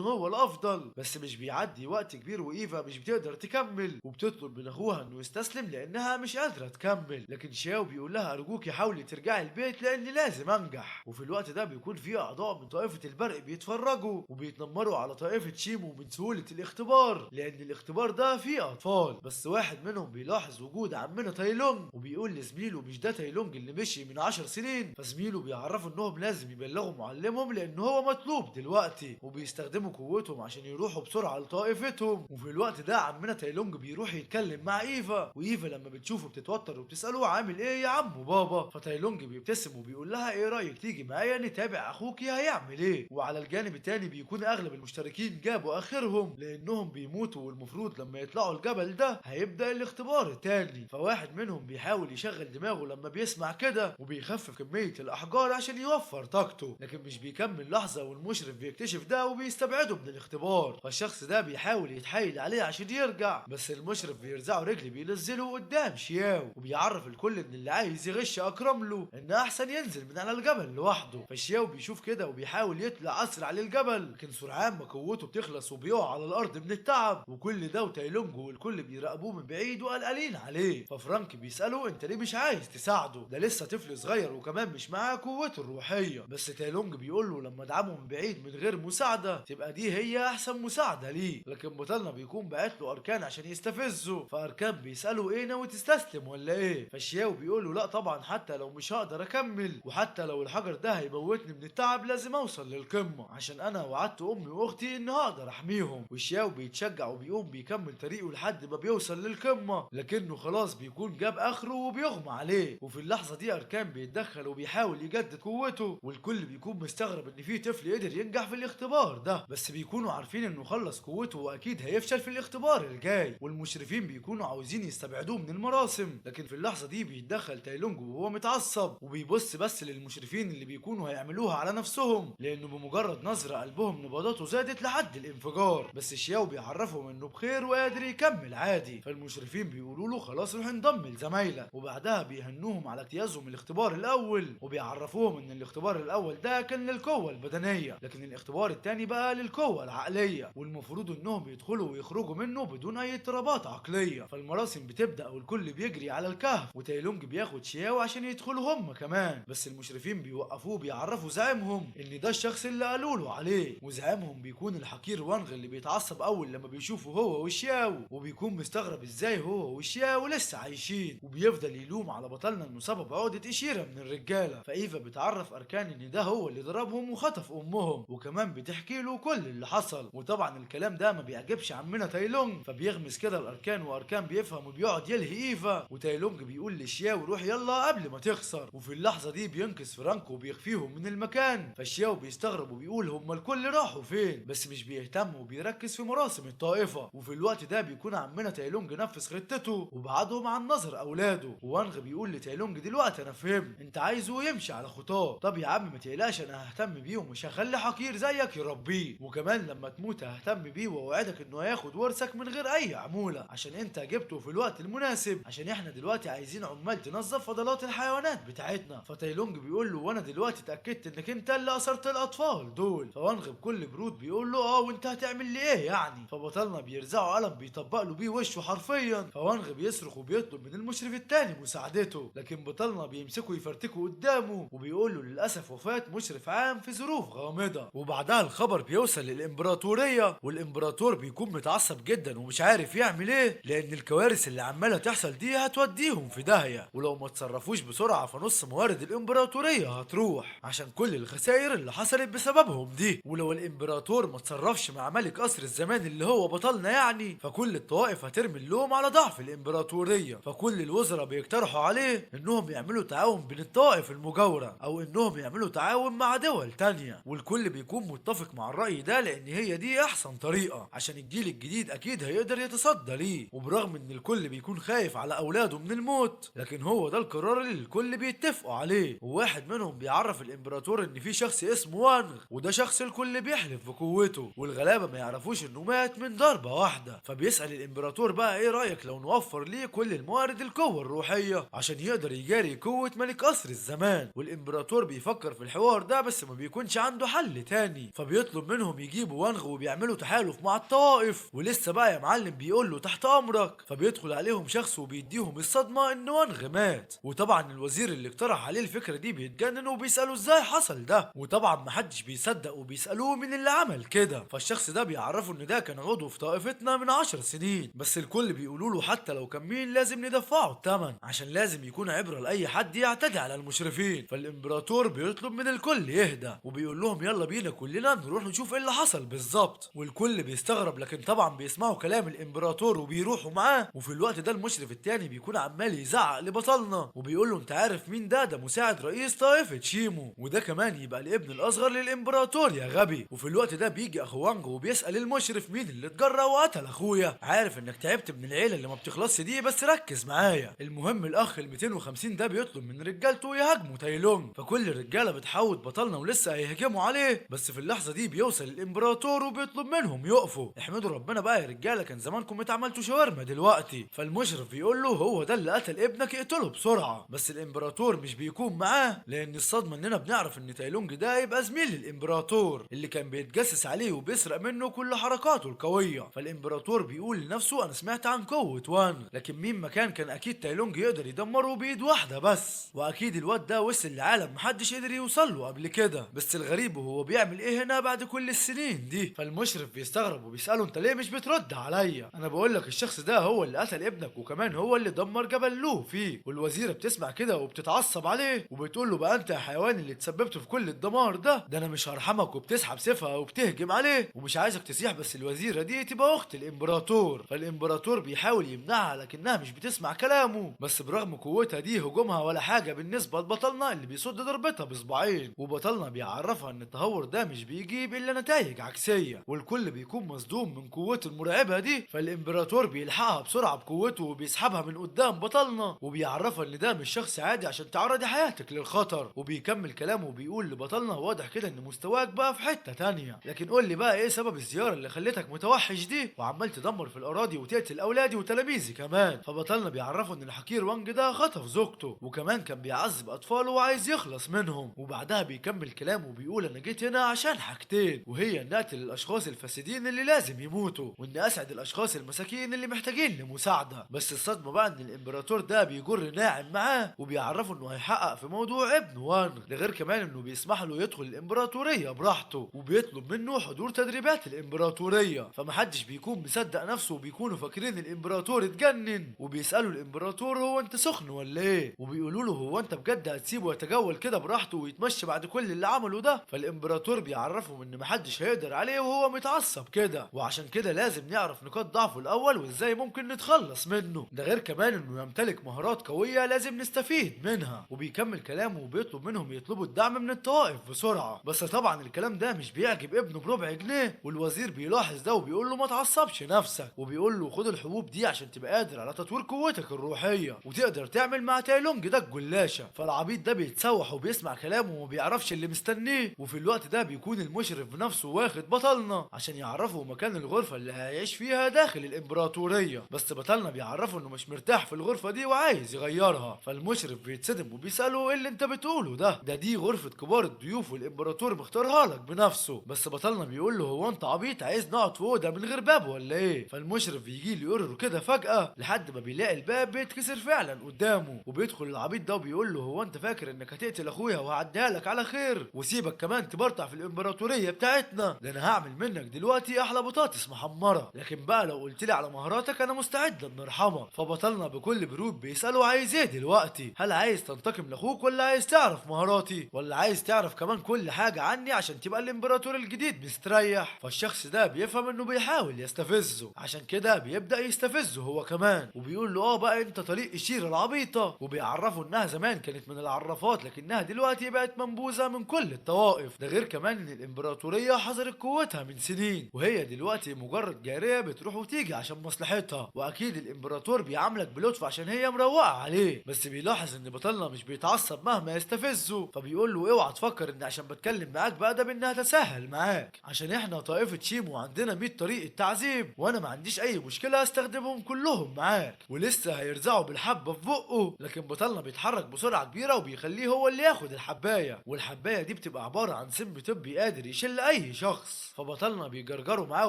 هو الافضل، بس مش بيعدي وقت كبير وايفا مش بتقدر تكمل وبتطلب من اخوها انه يستسلم لانها مش قادرة تكمل. لكن شياو بيقول لها ارجوكي حاولي ترجعي البيت لاني لازم انجح. وفي الوقت ده بيكون في اعضاء من طائفة البرق بيتفرجوا وبيتنمروا على طائفة شيمو من سهولة الاختبار، لان الاختبار ده فيه اطفال. بس واحد منهم بيلاحظ وجود عمنا تايلونج وبيقول لزميله مش ده تايلونج اللي مشي من 10 سنين. فزميله بيعرفوا انهم لازم يبلغوا معلمهم لان هو مطلوب دلوقتي، وبيستخدموا قوتهم عشان يروحوا بسرعة لطائفتهم. وفي الوقت ده عمنا تايلونج بيروح يتكلم مع ايفا، وايفا لما بتشوفه بتتوتر وبتسأله عامل ايه يا عم بابا. فتايلونج بيبتسم وبيقول لها ايه رأيك تيجي معايا نتابع اخوكي هيعمل ايه. وعلى الجانب التاني بيكون اغلب المشتركين جابوا اخرهم لانهم بيموتوا، والمفروض لما يطلعوا الجبل ده هيبدأ الاختبار التاني. فواحد منهم بيحاول يشغل دماغه لما بيسمع كده وبيخفف كمية الاحجار عشان يوفر طاقته، لكن مش بيكمل لحظة والمشرف بيكتشف ده وبيستبعده من الاختبار. فالشخص ده بيحاول يتحايل عليه عشان يرجع، بس المشرف بيرزعه رجلي بينزله قدام شياو وبيعرف الكل ان اللي عايز يغش اكرم له ان احسن ينزل من على الجبل لوحده. فشياو بيشوف كده وبيحاول يطلع اسرع للجبل، لكن سرعان ما قوته بتخلص وبيقع على الارض من التعب. وكل ده وتايلونج والكل بيراقبوه من بعيد وقلقانين عليه. ففرانك بيساله انت ليه مش عايز تساعده، ده لسه طفل صغير وكمان مش معاه قوته الروحيه. بس تايلونج بيقول له لما ادعمه من بعيد من غير مساعده تبقى دي هي احسن مساعده ليه. لكن بطلنا بيكون باعت له اركان عشان يستفزه. فاركان بيساله ايه ناوي تستسلم ولا ايه. فشياو بيقول له لا طبعا، حتى لو مش هقدر اكمل وحتى لو الحجر ده هيموتني من التعب لازم اوصل للقمه، عشان انا وعدت امي واختي ان هقدر احميهم. وشياو بيتشجع وبيقوم بيكمل طريقه لحد ما بيوصل للقمه، لكنه خلاص بيكون جاب اخره وبيغمى عليه. وفي اللحظه دي اركان بيتدخل وبيحاول يجدد قوته، والكل بيكون مستغرب ان في طفل قدر ينجح في الاختبار ده، بس بيكونوا عارفين انه خلص قوته واكيد هيفشل في الاختبار الجاي. والمشرفين بيكونوا عاوزين يستبعدوه من المراسم، لكن في اللحظه دي بيتدخل تايلونج وهو متعصب وبيبص بس للمشرفين اللي بيكونوا هيعملوها على نفسهم، لانه بمجرد نظره قلبهم نبضاته زادت لحد الانفجار. بس شياو بيعرفهم انه بخير وقادر يكمل عادي. فالمشرفين بيقولوا له خلاص روح انضم لزمايلك، وبعدها بيهنوهم على اجتيازهم الاختبار الاول وبيعرفوهم ان الاختبار الاول ده كان للقوه البدنيه، لكن الاختبار الثاني بقى للقوه العقليه، والمفروض انهم يدخلوا ويخرجوا منه بدون اي اضطرابات عقليه. فالمراسم بتبدا والكل بيجري على الكهف، وتايلونج بياخد شياو عشان يدخلوا هم كمان. بس المشرفين بيوقفوه بيعرفوا زعيمهم ان ده الشخص اللي قالوا له عليه، وزعيمهم بيكون الحقير وانغ اللي بيتعصب اول لما بيشوفه هو وشياو، وبيكون مستغرب ازاي هو وشياو لسه عايشين، وبيفضل يلوم على بطلنا انه سبب عقدة إشيرة من الرجالة. فايفا بتعرف اركان ان ده هو اللي ضربهم وخطف امهم، وكمان بتحكي له كل اللي حصل. وطبعا الكلام ده ما بيعجبش عمنا تايلونج، فبيغمس كده الاركان واركان بيفهم وبيقعد يلهي ايفا. وتايلونج بيقول لشياو روح يلا قبل ما تخسر. وفي اللحظة دي بينقذ فرانكو وبيخفيهم من المكان. فشياو بيستغرب وبيقول هما الكل راحوا فين، بس مش بيهتم وبيركز في مراسم الطائفة. وفي الوقت ده بيكون عمنا تايلونج نفذ خطته وبعدهم عن نظر اولاده. وانغ بيقول لتايلونج دلوقتي انا فهمت انت عايزه يمشي على خطاه، طب يا عم ما تقلقش انا ههتم بيه ومش هخلي حقير زيك يربيه، وكمان لما تموت ههتم بيه واوعدك انه هياخد ورثك من غير اي عمولة عشان انت جبته في الوقت المناسب، عشان احنا دلوقتي عايزين عمال تنظف فضلات الحيوانات بتاعتنا. فتايلونج بيقول له وانا دلوقتي اتاكدت انك انت اللي اثرت الاطفال دول. فوانغ بكل برود بيقول له وانت هتعمل لي ايه يعني. فبطلنا بيرزعه قلم بيطبق له بيه وشه حرفيا. فوانغ بيصرخ وبيطلب من المشرف التاني مساعدته، لكن بطلنا بيمسكه يفرتكه قدامه وبيقول له للاسف وفاة مشرف عام في ظروف غامضة. وبعدها الخبر بيوصل للامبراطورية، والامبراطور بيكون متعصب جدا ومش عارف يعمل ايه، لان الكوارث اللي عمالة تحصل دي هتوديهم في داهية، ولو ما تصرفوش بسرعة فنص موارد الامبراطورية هتروح عشان كل الخسائر اللي حصلت بسببهم دي. ولو الامبراطور ما تصرفش مع ملك قصر الزمان اللي هو بطلنا يعني، فكل الطوائف هترمي اللوم على ضعف الامبراطورية. فكل الوزراء بيقترحوا عليه انهم يعملوا تعاون بين الطوائف المجاورة او انهم يعملوا تعاون مع دول تانية، والكل بيكون متفق مع الرأي ده لان هي دي احسن طريقة عشان الجيل الجديد اكيد هيقدر يتصدى ليه. وبرغم ان الكل بيكون خايف على اولاده من الموت، لكن هو ده القرار اللي الكل بيتفقوا عليه. وواحد منهم بيعرف الامبراطور ان في شخص اسمه وانغ، وده شخص الكل بيحلف بقوته، والغلابة ما يعرفوش انه مات من ضربة واحدة. فبيسأل الامبراطور بقى ايه رأيك لو نوفر ليه كل الموارد القوة الروحية عشان يقدر يجاري قوة ملك قصر الزمان. فالامبراطور بيفكر في الحوار ده بس ما بيكونش عنده حل تاني، فبيطلب منهم يجيبوا وانغ وبيعملوا تحالف مع الطوائف. ولسه بقى يا معلم بيقول له تحت امرك. فبيدخل عليهم شخص وبيديهم الصدمه ان وانغ مات. وطبعا الوزير اللي اقترح عليه الفكره دي بيتجنن وبيساله ازاي حصل ده، وطبعا محدش بيصدق وبيسالوه مين اللي عمل كده. فالشخص ده بيعرفه ان ده كان عضو في طائفتنا من 10 سنين، بس الكل بيقولوا له حتى لو كان مين لازم ندفعه الثمن عشان لازم يكون عبره لاي حد يعتدي على المشرفين. فالامبراطور بيطلب من الكل يهدى وبيقول لهم يلا بينا كلنا نروح نشوف ايه اللي حصل بالظبط. والكل بيستغرب لكن طبعا بيسمعوا كلام الامبراطور وبيروحوا معاه. وفي الوقت ده المشرف التاني بيكون عمال يزعق لبطلنا وبيقول له انت عارف مين ده؟ ده مساعد رئيس طائفة شيمو، وده كمان يبقى الابن الاصغر للامبراطور يا غبي. وفي الوقت ده بيجي اخو وانغ وبيسأل المشرف مين اللي اتجرأ وقتل اخويا، عارف انك تعبت من العيلة اللي ما بتخلصش دي بس ركز معايا. المهم الاخ ال 250 ده بيطلب من رجالته يهاجموا تايلونج، فكل الرجالة بتحاول بطلنا ولسه هيهجموا عليه. بس في اللحظة دي بيوصل الامبراطور وبيطلب منهم يقفوا. احمدوا ربنا بقى يا رجالة كان زمانكم اتعملتوا شاورما دلوقتي. فالمشرف بيقول له هو ده اللي قتل ابنك اقتله بسرعة. بس الامبراطور مش بيكون معاه لان الصدمة اننا بنعرف ان تايلونج ده يبقى زميل الامبراطور اللي كان بيتجسس عليه وبيسرق منه كل حركاته القوية. فالامبراطور بيقول لنفسه انا سمعت عن قوة وانغ لكن مين مكان كان اكيد تايلونج يقدر يدمره بايد واحدة بس، واكيد الواد ده وصل لعالم محدش قدر يوصل له قبل كده. بس الغريب هو بيعمل ايه هنا بعد كل السنين دي؟ فالمشرف بيستغرب وبيسأله انت ليه مش بترد عليا؟ انا بقول لك الشخص ده هو اللي قتل ابنك وكمان هو اللي دمر جبل لوه فيه. والوزيرة بتسمع كده وبتتعصب عليه وبتقول له بقى انت يا حيوان اللي تسببت في كل الدمار ده انا مش هرحمك، وبتسحب سيفها وبتهجم عليه ومش عايزك تسيح. بس الوزيرة دي تبقى اخت الامبراطور، فالامبراطور بيحاول يمنعها لكنها مش بتسمع كلامه. بس برغم قوتها دي هجومها ولا حاجة بالنسبة لبطلنا اللي بيصد ضربتها بصباعين. وبطلنا بيعرفها ان التهور ده مش بيجيب الا نتائج عكسية، والكل بيكون مصدوم من قوته المرعبة دي. فالامبراطور بيلحقها بسرعة بقوته وبيسحبها من قدام بطلنا وبيعرفها ان ده مش شخص عادي عشان تعرضي حياتك للخطر. وبيكمل كلامه وبيقول لبطلنا واضح كده ان مستواك بقى في حتة تانية، لكن قول لي بقى ايه سبب الزيارة اللي خلتك متوحش دي وعمال تدمر في الاراضي وتقتل اولادي وتلاميذي كمان؟ فبطلنا بيعرفه ان الحقير وانج ده خطف زوجته وكمان كان بيعذب اطفاله وعايز يخلص منهم. وبعدها بيكمل كلامه وبيقول انا جيت هنا عشان حاجتين، وهي ان اقتل الاشخاص الفاسدين اللي لازم يموتوا وان اسعد الاشخاص المساكين اللي محتاجين لمساعده. بس الصدمه بقى ان الامبراطور ده بيجر ناعم معاه وبيعرفه انه هيحقق في موضوع ابنه وانغ، ده غير كمان انه بيسمح له يدخل الامبراطوريه براحته وبيطلب منه حضور تدريبات الامبراطوريه. فمحدش بيكون مصدق نفسه وبيكونوا فاكرين الامبراطور اتجنن وبيسالوا الامبراطور هو انت سخن ولا ايه؟ وبيقولوا له هو انت بجد هتسيبه يتجول كده براحته ويتمشى بعد كل اللي عمله ده؟ فالامبراطور بيعرفهم ان محدش هيقدر عليه وهو متعصب كده، وعشان كده لازم نعرف نقاط ضعفه الاول وازاي ممكن نتخلص منه، ده غير كمان انه يمتلك مهارات قويه لازم نستفيد منها. وبيكمل كلامه وبيطلب منهم يطلبوا الدعم من الطوائف بسرعه. بس طبعا الكلام ده مش بيعجب ابنه بربع جنيه، والوزير بيلاحظ ده وبيقول له ما تعصبش نفسك، وبيقول له خد الحبوب دي عشان تبقى قادر على تطوير قوتك الروحيه وتقدر تعمل مع تايلونج ده الجلاشه. فالعبيط ده بيتسوح وبيسمع كلامه وما بيعرفش اللي مستنيه. وفي الوقت ده بيكون المشرف بنفسه واخد بطلنا عشان يعرفه مكان الغرفه اللي هيعيش فيها داخل الامبراطوريه. بس بطلنا بيعرفه انه مش مرتاح في الغرفه دي وعايز يغيرها. فالمشرف بيتصدم وبيساله ايه اللي انت بتقوله ده دي غرفه كبار الضيوف والامبراطور مختارها لك بنفسه. بس بطلنا بيقول له هو انت عبيط عايز نقعد في اوضه من غير باب ولا ايه؟ فالمشرف بيجي له يقرر كده فجاه لحد ما بيلاقي الباب بيتكسر فعلا قدامه، وبيدخل العبيط ده وبيقول له هو انت فاكر انك هتقتل اخويا وهعديها لك على خير وسيبك كمان تبرطع في الامبراطوريه بتاعتنا؟ ده انا هعمل منك دلوقتي احلى بطاطس محمره، لكن بقى لو قلت لي على مهاراتك انا مستعد ان ارحمك. فبطلنا بكل برود بيساله عايز ايه دلوقتي؟ هل عايز تنتقم لاخوك ولا عايز تعرف مهاراتي ولا عايز تعرف كمان كل حاجه عني عشان تبقى الامبراطور الجديد مستريح؟ فالشخص ده بيفهم انه بيحاول يستفزه عشان كده بيبدا يستفزه هو كمان وبيقول له بقى انت طريق الشيره العبيطه، وبيعرفه انها زمان كانت من العرافات لكنها دلوقتي بقت منبوذه من كل الطوائف، ده غير كمان ان الامبراطوريه حظرت قوتها من سنين وهي دلوقتي مجرد جاريه بتروح وتيجي عشان مصلحتها. واكيد الامبراطور بيعاملك بلطف عشان هي مروقه عليه. بس بيلاحظ ان بطلنا مش بيتعصب مهما يستفزه، فبيقول له اوعى تفكر ان عشان بتكلم معاك بادب انها تسهل معاك، عشان احنا طائفه شيمو عندنا 100 طريقه تعذيب وانا ما عنديش اي مشكله استخدمهم كلهم معاك. ولسه هيرزعوا بالحبه في بقه، لكن بطلنا بيتحرك بسرعه كبيره وبيخليه هو اللي ياخد الحباية، والحباية دي بتبقى عبارة عن سم طبي قادر يشل اي شخص. فبطلنا بيجرجروا معاه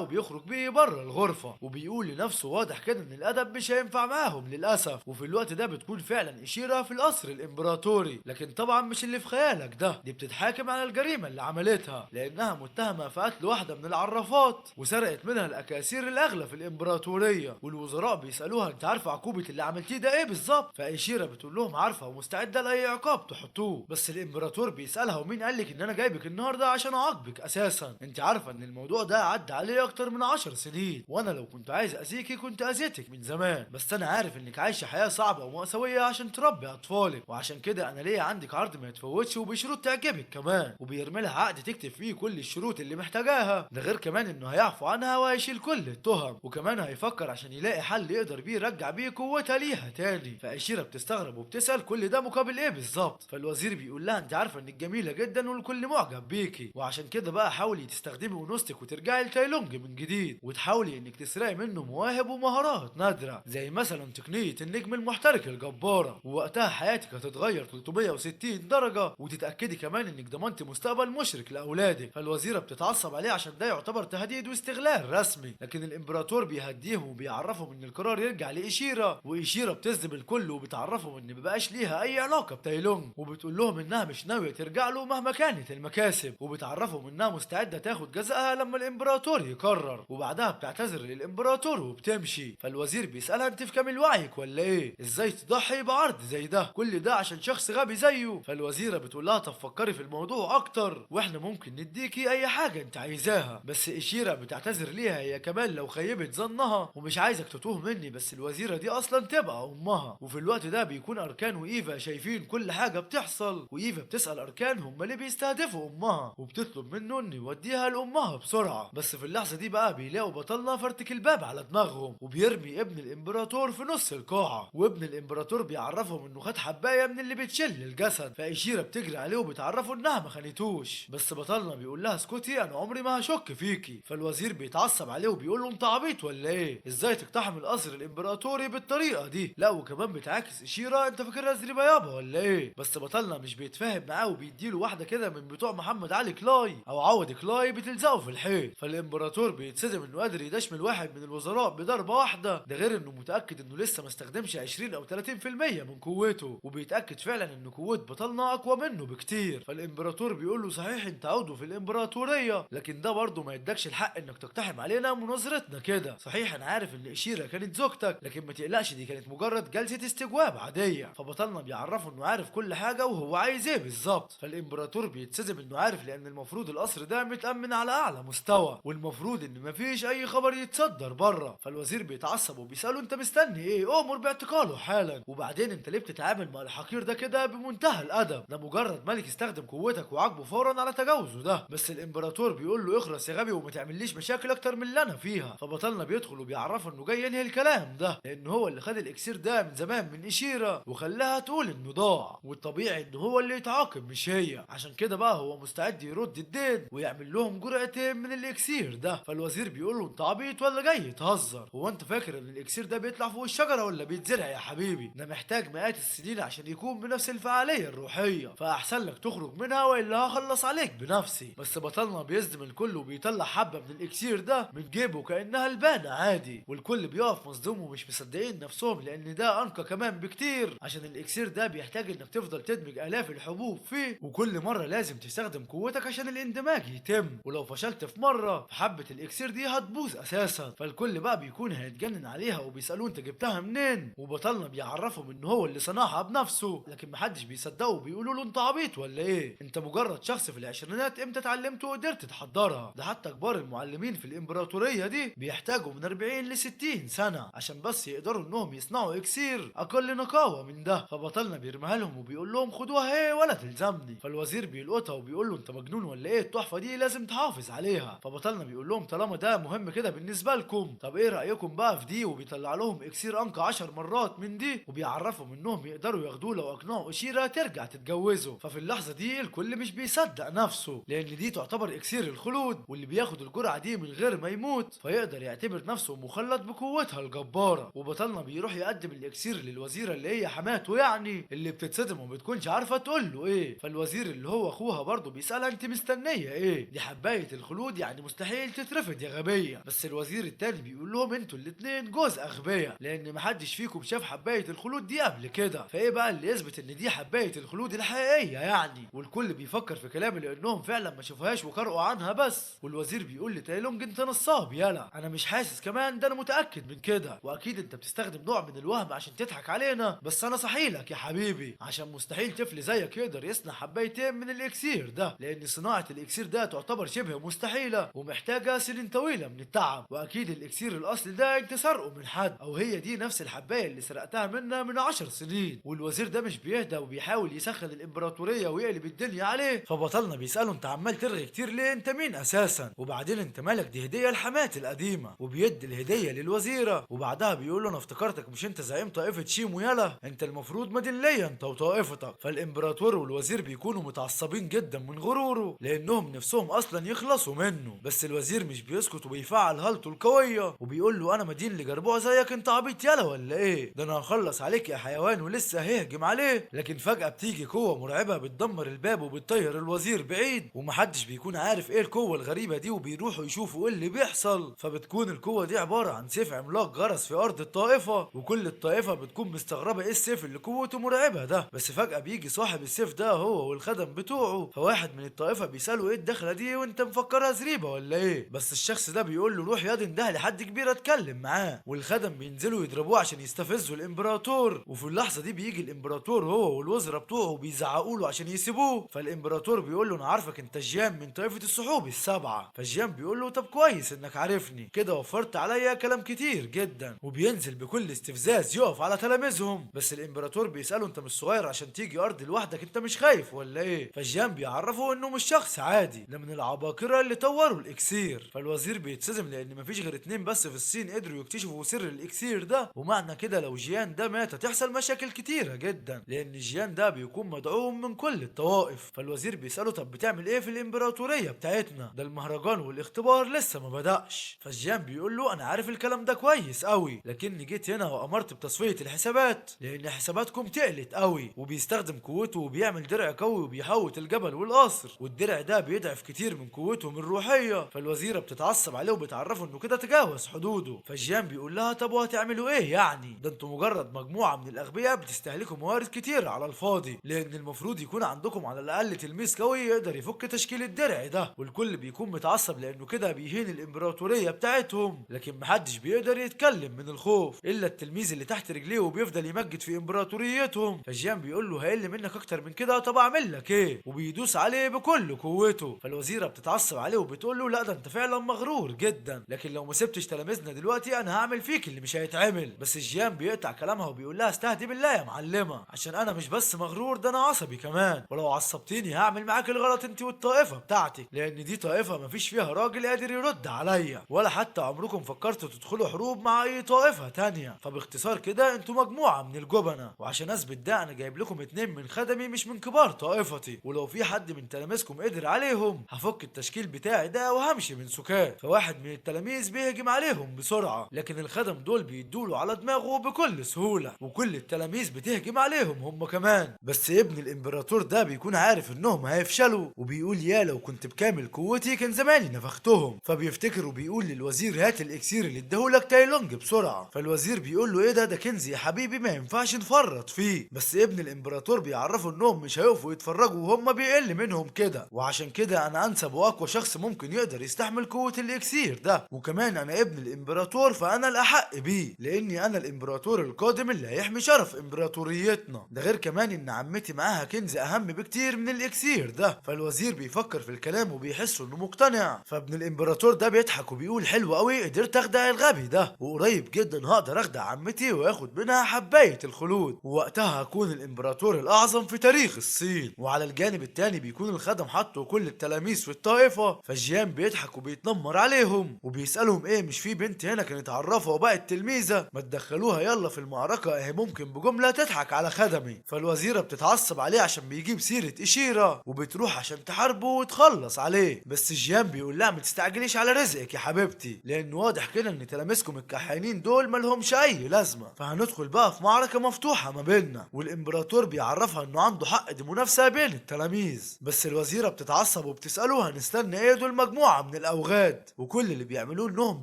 وبيخرج بيه بره الغرفة، وبيقول لنفسه واضح كده ان الادب مش هينفع معاهم للاسف. وفي الوقت ده بتكون فعلا إشيرا في القصر الامبراطوري، لكن طبعا مش اللي في خيالك ده، دي بتتحاكم على الجريمة اللي عملتها لانها متهمة في قتل واحدة من العرافات وسرقت منها الاكاسير الاغلى في الامبراطورية. والوزراء بيسالوها انت عارفة عقوبة اللي عملتيه ده ايه بالظبط؟ فإشيرا بتقول لهم عارفة ومستعدة لاي عقاب تحطوه. بس الامبراطور بيسالها ومين قالك ان انا جايبك النهارده عشان اعاقبك اساسا؟ انت عارفة ان الموضوع ده عدى عليه اكتر من 10 سنين، وانا لو كنت عايز اذيكي كنت اذيتك من زمان، بس انا عارف انك عايشة حياة صعبة ومأساوية عشان تربي اطفالك، وعشان كده انا ليا عندك عرض ما يتفوتش وبشروط تعجبك كمان. وبيرمي لها عقد تكتب فيه كل الشروط اللي محتاجاها، ده غير كمان انه هيعفو عنها وهيشيل كل التهم، وكمان هيفكر عشان يلاقي حل يقدر بيه يرجع بيه قوتها ليها تاني. فإشيرا بتستغرب وبتسأل كل ده مقابل ايه بالظبط؟ فالوزير بيقول لها انت عارفة انك جميلة جدا والكل معجب بيكي، وعشان كده بقى حاولي تستخدمي انوثتك وترجعي لتايلونج من جديد، وتحاولي انك تسرقي منه مواهب ومهارات نادرة زي مثلا تقنية النجم المحترق الجبارة، ووقتها حياتك هتتغير 360 درجة، وتتأكدي كمان انك ضمنتي مستقبل مشرق لأولادك. فالوزيرة بتتعصب عليه عشان ده يعتبر تهديد واستغلال رسمي، لكن الامبراطور بيهديهم وبيعرفهم ان القرار يرجع لإشيرا، وإشيرا بتصدم الكل وبتعرفهم ان مبقاش ليها اي علاقة بتايلونج، وبتقول لهم انها مش ناوية ترجع له مهما كانت المكاسب، وبتعرفهم انها مستعدة تاخد جزاءها لما الامبراطور يقرر. وبعدها بتعتذر للامبراطور وبتمشي. فالوزير بيسألها انت في كامل وعيك ولا ايه؟ ازاي تضحي بعرض زي ده؟ كل ده عشان شخص غبي زيه؟ فالوزيرة بتقول لها طب فكري في الموضوع اكتر واحنا ممكن نديكي اي حاجة انت عايزاها. بس إشيرا بتعتذر ليها هي كمان لو خيبت ظنها ومش عايزك تتوه مني، بس الوزيرة دي اصلا تبقى امها. وفي الوقت ده بيكون اركان وايفا شايفين كل حاجة بتحصل، وايفا بتسأل اركان هم اللي بيستهدفوا امها وبتطلب منه انه يوديها لامها بسرعة. بس في اللحظة دي بقى بيلاقوا بطلنا فرتك الباب على دماغهم وبيرمي ابن الامبراطور في نص القاعة، وابن الامبراطور بيعرفهم انه خد حباية من اللي بتشل الجسد. فإشيرا بتجري عليه وبتعرفه انها ما خانتوش، بس بطلنا بيقول لها اسكتي انا عمري ما هشك فيكي. فالوزير بيتعصب عليه وبيقول له انت عبيط ولا ايه؟ ازاي تقتحم القصر الامبراطوري بالطريقة دي؟ لا وكمان بتعاكس إشيرا انت فاكرها زريبة يابا ولا ايه؟ بس بطلنا مش بيتفاهم معاه وبيديله واحدة كده من بتوع محمد علي كلاي او عوض كلاي بتلزقه في الحيط. فالامبراطور بيتصدم انه قادر يدشمل واحد من الوزراء بضربة واحدة، ده غير انه متأكد انه لسه ما استخدمش 20 او 30% من قوته، وبيتأكد فعلا ان قوة بطلنا اقوى منه بكتير. فالامبراطور بيقول له صحيح انت عضو في الامبراطورية، لكن ده برضه ما يدكش الحق انك تقتحم علينا مناظرتنا كده. صحيح انا عارف ان إشيرا كانت زوجتك، لكن ما تقلقش دي كانت مجرد جلسة استجواب عادية. فبطلنا بيعرفه انه عارف كل حاجة وهو عايز ايه بالظبط. فالامبراطور بيتصدم انه عارف لان المفروض القصر ده متأمن على اعلى مستوى، والمفروض ان مفيش اي خبر يتصدر بره. فالوزير بيتعصب وبيسأله انت مستني ايه؟ امر باعتقاله حالا. وبعدين انت ليه بتتعامل مع الحقير ده كده بمنتهى الادب؟ ده مجرد ملك استخدم قوتك وعاقبه فورا على تجاوزه ده. بس الامبراطور بيقول له اخرس يا غبي وما تعمليش مشاكل اكتر من اللي انا فيها. فبطلنا بيدخل وبيعرفه انه جاي ينهي الكلام ده لانه هو اللي خد الاكسير ده من زمان من إشيرا وخلاها تقول انه ضاع، والطبيعي انه هو اللي يتعاقب مش هي. عشان كده بقى هو مستعد يرد الدين ويعمل لهم جرعتين من الاكسير ده. فالوزير بيقول له انت عبيط ولا جاي تهزر؟ هو انت فاكر ان الاكسير ده بيطلع فوق الشجره ولا بيتزرع يا حبيبي؟ ده محتاج مئات السنين عشان يكون بنفس الفعاليه الروحيه، فاحسن لك تخرج منها والا هخلص عليك بنفسي. بس بطلنا بيصدم الكل وبيطلع حبه من الاكسير ده من جيبه كانها البانه عادي، والكل بيقف مصدوم ومش مصدقين نفسهم لان ده انقى كمان بكتير، عشان الاكسير ده بيحتاج انك تفضل تدمج الاف الحبوب فيه، وكل مره لازم تستخدم قوتك عشان الاندماج يتم، ولو فشلت في مره فحبه الاكسير دي هتبوظ اساسا. فالكل بقى بيكون هيتجنن عليها وبيسالوه انت جبتها منين؟ وبطلنا بيعرفهم ان هو اللي صنعها بنفسه، لكن محدش بيصدقه وبيقولوا له انت عبيط ولا ايه؟ انت مجرد شخص في العشرينات، امتى اتعلمت وقدرت تحضرها؟ ده حتى كبار المعلمين في الامبراطوريه دي بيحتاجوا من 40 ل 60 سنه عشان بس يقدروا انهم يصنعوا اكسير اقل نقاوه من ده. فبطلنا بيرميها لهم وبيقول لهم خدوها هي ولا تلزمني. فالوزير بيلقطها وبيقول له انت مجنون ولا ايه؟ التحفه دي لازم تحافظ عليها. فبطلنا بيقول لهم طالما ده مهم كده بالنسبه لكم، طب ايه رايكم بقى في دي؟ وبيطلع لهم اكسير انقى 10 مرات من دي وبيعرفهم انهم يقدروا ياخدوه لو اقنعوا إشيرا ترجع تتجوزه. ففي اللحظه دي الكل مش بيصدق نفسه لان دي تعتبر اكسير الخلود، واللي بياخد الجرعه دي من غير ما يموت فيقدر يعتبر نفسه مخلد بقوتها الجباره. وبطلنا بيروح يقدم الاكسير للوزيره اللي هي حماته يعني، اللي بتتصدم وبتكون تكونش عارفه تقول له ايه. فالوزير اللي هو اخوها برضه بيسالها انت مستنيه ايه؟ دي حبايه الخلود يعني مستحيل تترفض يا غبيه. بس الوزير التاني بيقول لهم انتوا الاتنين جوز اغبياء، لان محدش فيكم شاف حبايه الخلود دي قبل كده، فايه بقى اللي يثبت ان دي حبايه الخلود الحقيقيه يعني؟ والكل بيفكر في كلامي لانهم فعلا ما شافوهاش وقرأوا عنها بس. والوزير بيقول لتايلونج انت نصاب يالا، انا مش حاسس كمان، ده انا متاكد من كده، واكيد انت بتستخدم نوع من الوهم عشان تضحك علينا، بس انا صحيلك يا حبيبي عشان مستحيل طفل زيك يقدر يصنع حبايتين من الاكسير ده، لان صناعه الاكسير ده تعتبر شبه مستحيله ومحتاجه سنين طويله من التعب، واكيد الاكسير الاصلي ده انت سرقه من حد، او هي دي نفس الحبايه اللي سرقتها منا من 10 سنين. والوزير ده مش بيهدى وبيحاول يسخن الامبراطوريه ويقلب الدنيا عليه. فبطلنا بيساله انت عمال ترغي كتير ليه؟ انت مين اساسا؟ وبعدين انت مالك؟ دي هديه لحماتي القديمه. وبيدي الهديه للوزيره، وبعدها بيقول له انا افتكرتك مش انت زعيم طائفه شيمو يالا، انت المفروض مدين ليا انت وطائفتك. فالامبراطور والوزير بيكونوا متعصبين جدا من غروره لانهم نفسهم اصلا يخلصوا منه، بس الوزير مش بيسكت وبيفعل هالته القويه وبيقول له انا مدين لجربوع زيك؟ انت عبيط يالا ولا ايه؟ ده انا هخلص عليك يا حيوان ولسه هيهجم عليه. لكن فجاه بتيجي قوه مرعبه بتدمر الباب وبتطير الوزير بعيد، ومحدش بيكون عارف ايه القوه الغريبه دي، وبيروحوا يشوفوا ايه اللي بيحصل. فبتكون القوه دي عباره عن سيف عملاق غرس في ارض الطائفه، وكل الطائفه بتكون مستغربه ايه السيف اللي قوته مرعبه ده. بس فجاه بيجي صاحب السيف ده هو والخدم بتوعه، فواحد من الطائفه بيساله ايه الدخله دي وانت مفكرها زريبه ولا ايه؟ بس الشخص ده بيقول له روح يا ده لحد كبير اتكلم معاه. والخدم بينزلوا يضربوه عشان يستفزوا الامبراطور، وفي اللحظه دي بيجي الامبراطور هو والوزراء بتوعه بيزعقوا له عشان يسيبوه. فالامبراطور بيقول له انا عارفك انت جيان من طائفه السحوب السبعه. فجيان بيقول له طب كويس انك عارفني كده، وفرت عليا كلام كتير جدا. وبينزل بكل استفزاز يقف على تلاميذهم، بس الامبراطور بيساله انت مش صغير عشان تيجي ارض لوحدك؟ انت مش خايف ولا ايه؟ فجيان بيعرفه انه مش شخص عادي، ده من العباقره اللي طوروا الاكسير. فالوزير بيتصدم لان مفيش غير اتنين بس في الصين قدروا يكتشفوا سر الاكسير ده، ومعنى كده لو جيان ده مات هتحصل مشاكل كتيره جدا، لان جيان ده بيكون مدعوم من كل الطوائف. فالوزير بيساله طب بتعمل ايه في الامبراطوريه بتاعتنا؟ ده المهرجان والاختبار لسه ما بدأش. فجيان بيقول له انا عارف الكلام ده كويس قوي، لكني جيت هنا وامرت بتصفيه الحسابات لان حساباتكم تقلت قوي. وبيستخدم قوته وبيعمل درع قوي وبيحوط الجبل والقصر، والدرع ده بيضعف كتير من قوتهم الروحيه. فالوزيره بتتعصب عليه وبتعرفه انه كده تجاوز حدوده. فجيان بيقول لها طب وهتعملوا ايه يعني؟ ده انتوا مجرد مجموعه من الاغبياء بتستهلكوا موارد كتير على الفاضي، لان المفروض يكون عندكم على الاقل تلميذ قوي يقدر يفك تشكيل الدرع ده. والكل بيكون متعصب لانه كده بيهين الامبراطوريه بتاعتهم، لكن محدش بيقدر يتكلم من الخوف الا التلميذ اللي تحت رجليه وبيفضل يمجد في امبراطوريتهم. فجيان بيقول له هيقل منك اكتر من كده، طب اعمل لك ايه؟ وبيدوس عليه بكل قوته. فالوزيره بتتعصب عليه وبتقول له لا ده انت فعلا مغرور جدا، لكن لو ما سبتش تلاميذنا دلوقتي انا هعمل فيك اللي مش هيتعمل. بس جيان بيقطع كلامها وبيقول لها استهدي بالله يا معلمه، عشان انا مش بس مغرور ده انا عصبي كمان، ولو عصبتيني هعمل معاك الغلط انت والطائفه بتاعتك، لان دي طائفه مفيش فيها راجل قادر يرد عليا، ولا حتى عمركم فكرتوا تدخلوا حروب مع اي طائفه تانية. فباختصار كده انتوا مجموعه من الجبنه، وعشان اثبت ده انا جايب لكم اتنين من خدمي مش من كبار طائفتي، ولو في حد من تلاميذكم قدر عليهم هفك التشكيل بتاعي ده وهمشي من سكات. فواحد من التلاميذ بيهجم عليهم بسرعه، لكن الخدم دول بيدوله على دماغه بكل سهوله، وكل التلاميذ بتهجم عليهم هم كمان. بس ابن الامبراطور ده بيكون عارف انهم هيفشلوا، وبيقول يا لو كنت بكامل قوتي كان زماني نفختهم. فبيفتكر وبيقول للوزير هات الاكسير اللي اداهولك تايلونج بسرعه. فالوزير بيقول له ايه ده كنز يا حبيبي ما ينفعش نفرط فيه. بس ابن الامبراطور بيعرفوا انهم مش هيقفوا يتفرجوا وهم بيقل منهم كده، وعشان كده انا انسب واقوى شخص ممكن يقدر يستحمل قوه الاكسير ده، وكمان انا ابن الامبراطور فانا الاحق بيه، لاني انا الامبراطور القادم اللي هيحمي شرف امبراطوريتنا. ده غير كمان ان عمتي معاها كنز اهم بكتير من الاكسير ده. فالوزير بيفكر في الكلام وبيحس انه مقتنع. فابن الامبراطور ده بيضحك وبيقول حلو قوي قدرت اخدع الغبي ده، وقريب جدا هقدر اخدع عمتي واخد منها حبايه الخلود، ووقتها هكون الامبراطور الاعظم في تاريخ الصين. وعلى الجانب التاني بيكون الخدم حطوا كل التلاميذ في الطائفه. فجيان بيضحك وبيتنمر عليهم وبيسالهم ايه مش في بنت هنا كانت عرافه وبقت تلميذه؟ ما تدخلوها يلا في المعركه اهي ممكن بجمله تضحك على خدمي. فالوزيره بتتعصب عليه عشان بيجيب سيره اشيره وبتروح عشان تحاربه وتخلص عليه. بس جيان بيقول لها ما تستعجليش على رزقك يا حبيبتي، لان واضح كده ان تلاميذكم الكحيانين دول مالهمش اي لازمه، فهندخل بقى في معركه مفتوحه ما بيننا. والامبراطور بيعرفها انه عنده حق، دي منافسة بين التلاميذ. بس الوزيرة بتتعصب وبتسأله هنستنى ايه دول مجموعة من الاوغاد، وكل اللي بيعملوه انهم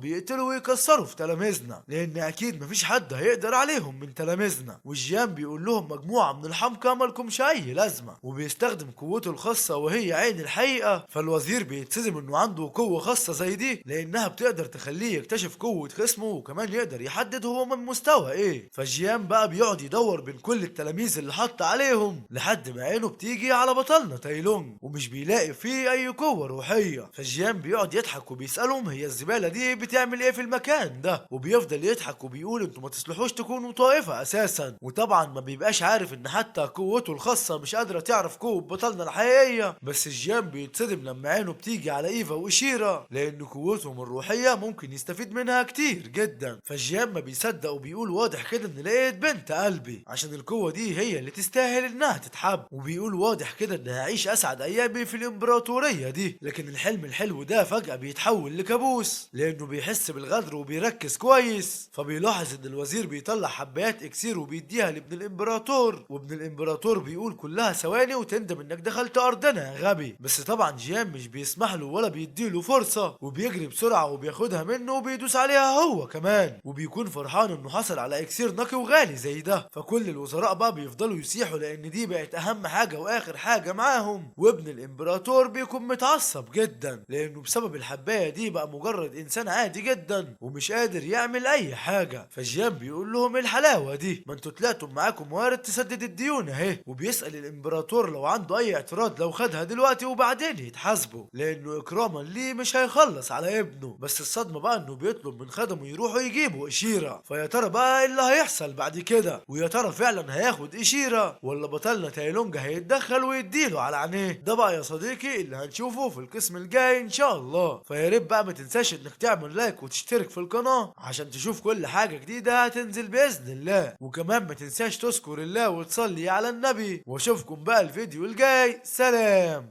بيقتلوا ويكسروا في تلاميذنا، لان اكيد مفيش حد هيقدر عليهم من تلاميذنا. والجيان بيقول لهم مجموعة من الحمقى مالكمش اي لازمة، وبيستخدم قوته الخاصة وهي عين الحقيقة. فالوزير بيتصدم انه عنده قوة خاصة زي دي، لانها بتقدر تخليه يكتشف قوة خصمه، وكمان يقدر يحدد هو من مستوى ايه. فجيان بقى بيقعد يدور بين كل التلاميذ اللي حط عليهم لحد ما عينه بتيجي على بطلنا تايلونج، ومش بيلاقي فيه اي قوة روحية. فجيان بيقعد يضحك وبيسألهم هي الزبالة دي بتعمل ايه في المكان ده، وبيفضل يضحك وبيقول انتوا ما تصلحوش تكونوا طائفة اساسا. وطبعا ما بيبقاش عارف ان حتى قوته الخاصة مش قادرة تعرف قوة بطلنا الحقيقية. بس جيان بيتصدم لما عينه بتيجي على ايفا وإشيرا، لان قوتهم الروحية ممكن يستفيد منها كتير جدا. فجيان ما بيصدق وبيقول واضح كده ان لقيت بنت قلبي، عشان القوة دي هي اللي تستاهل انها تتحب. وبيقول واضح كده ان هعيش اسعد ايامي في الامبراطورية دي. لكن الحلم الحلو ده فجأة بيتحول لكابوس، لانه بيحس بالغدر وبيركز كويس. فبيلاحظ ان الوزير بيطلع حبايات اكسير وبيديها لابن الامبراطور، وابن الامبراطور بيقول كلها ثواني وتندم انك دخلت ارضنا يا غبي. بس طبعا جيان مش بيسمح له ولا بيديله فرصة، وبيجري بسرعة وبياخدها منه وبيدوس عليها هو كمان. وبيكون فرحان انه حصل على اكسير نقي وغالي زي ده. فكل الوزراء بقى بيفضلوا يسيحوا لان دي بقت اهم حاجة واخر حاجة معاهم. وابن الامبراطور بيكون متعصب جدا، لانه بسبب الحباية دي بقى مجرد انسان عادي جدا ومش قادر يعمل اي حاجة. فجيان بيقول لهم الحلاوة دي، ما انتوا طلعتم معاكم موارد تسدد الديون اهي. وبيسأل الامبراطور لو عنده اي اعتراض لو خدها دلوقتي وبعدين يتحاسبوا، لانه اكراما ليه مش هيخلص على ابنه. بس الصدمة بقى انه بيطلب من خدمه يروحوا يجيبوا إشيرا. فيا ترى بقى ايه اللي هيحصل بعد كده، ويا ترى فعلا هياخد إشيرا ولا بطلنا تايلونج هيتدخل ويديله على عينيه؟ ده بقى يا صديقي اللي هنشوفه في القسم الجاي ان شاء الله. فيا ريت بقى ما تنساش انك تعمل لايك وتشترك في القناة عشان تشوف كل حاجة جديدة هتنزل بإذن الله. وكمان ما تنساش تذكر الله وتصلي على النبي. واشوفكم بقى الفيديو الجاي، سلام.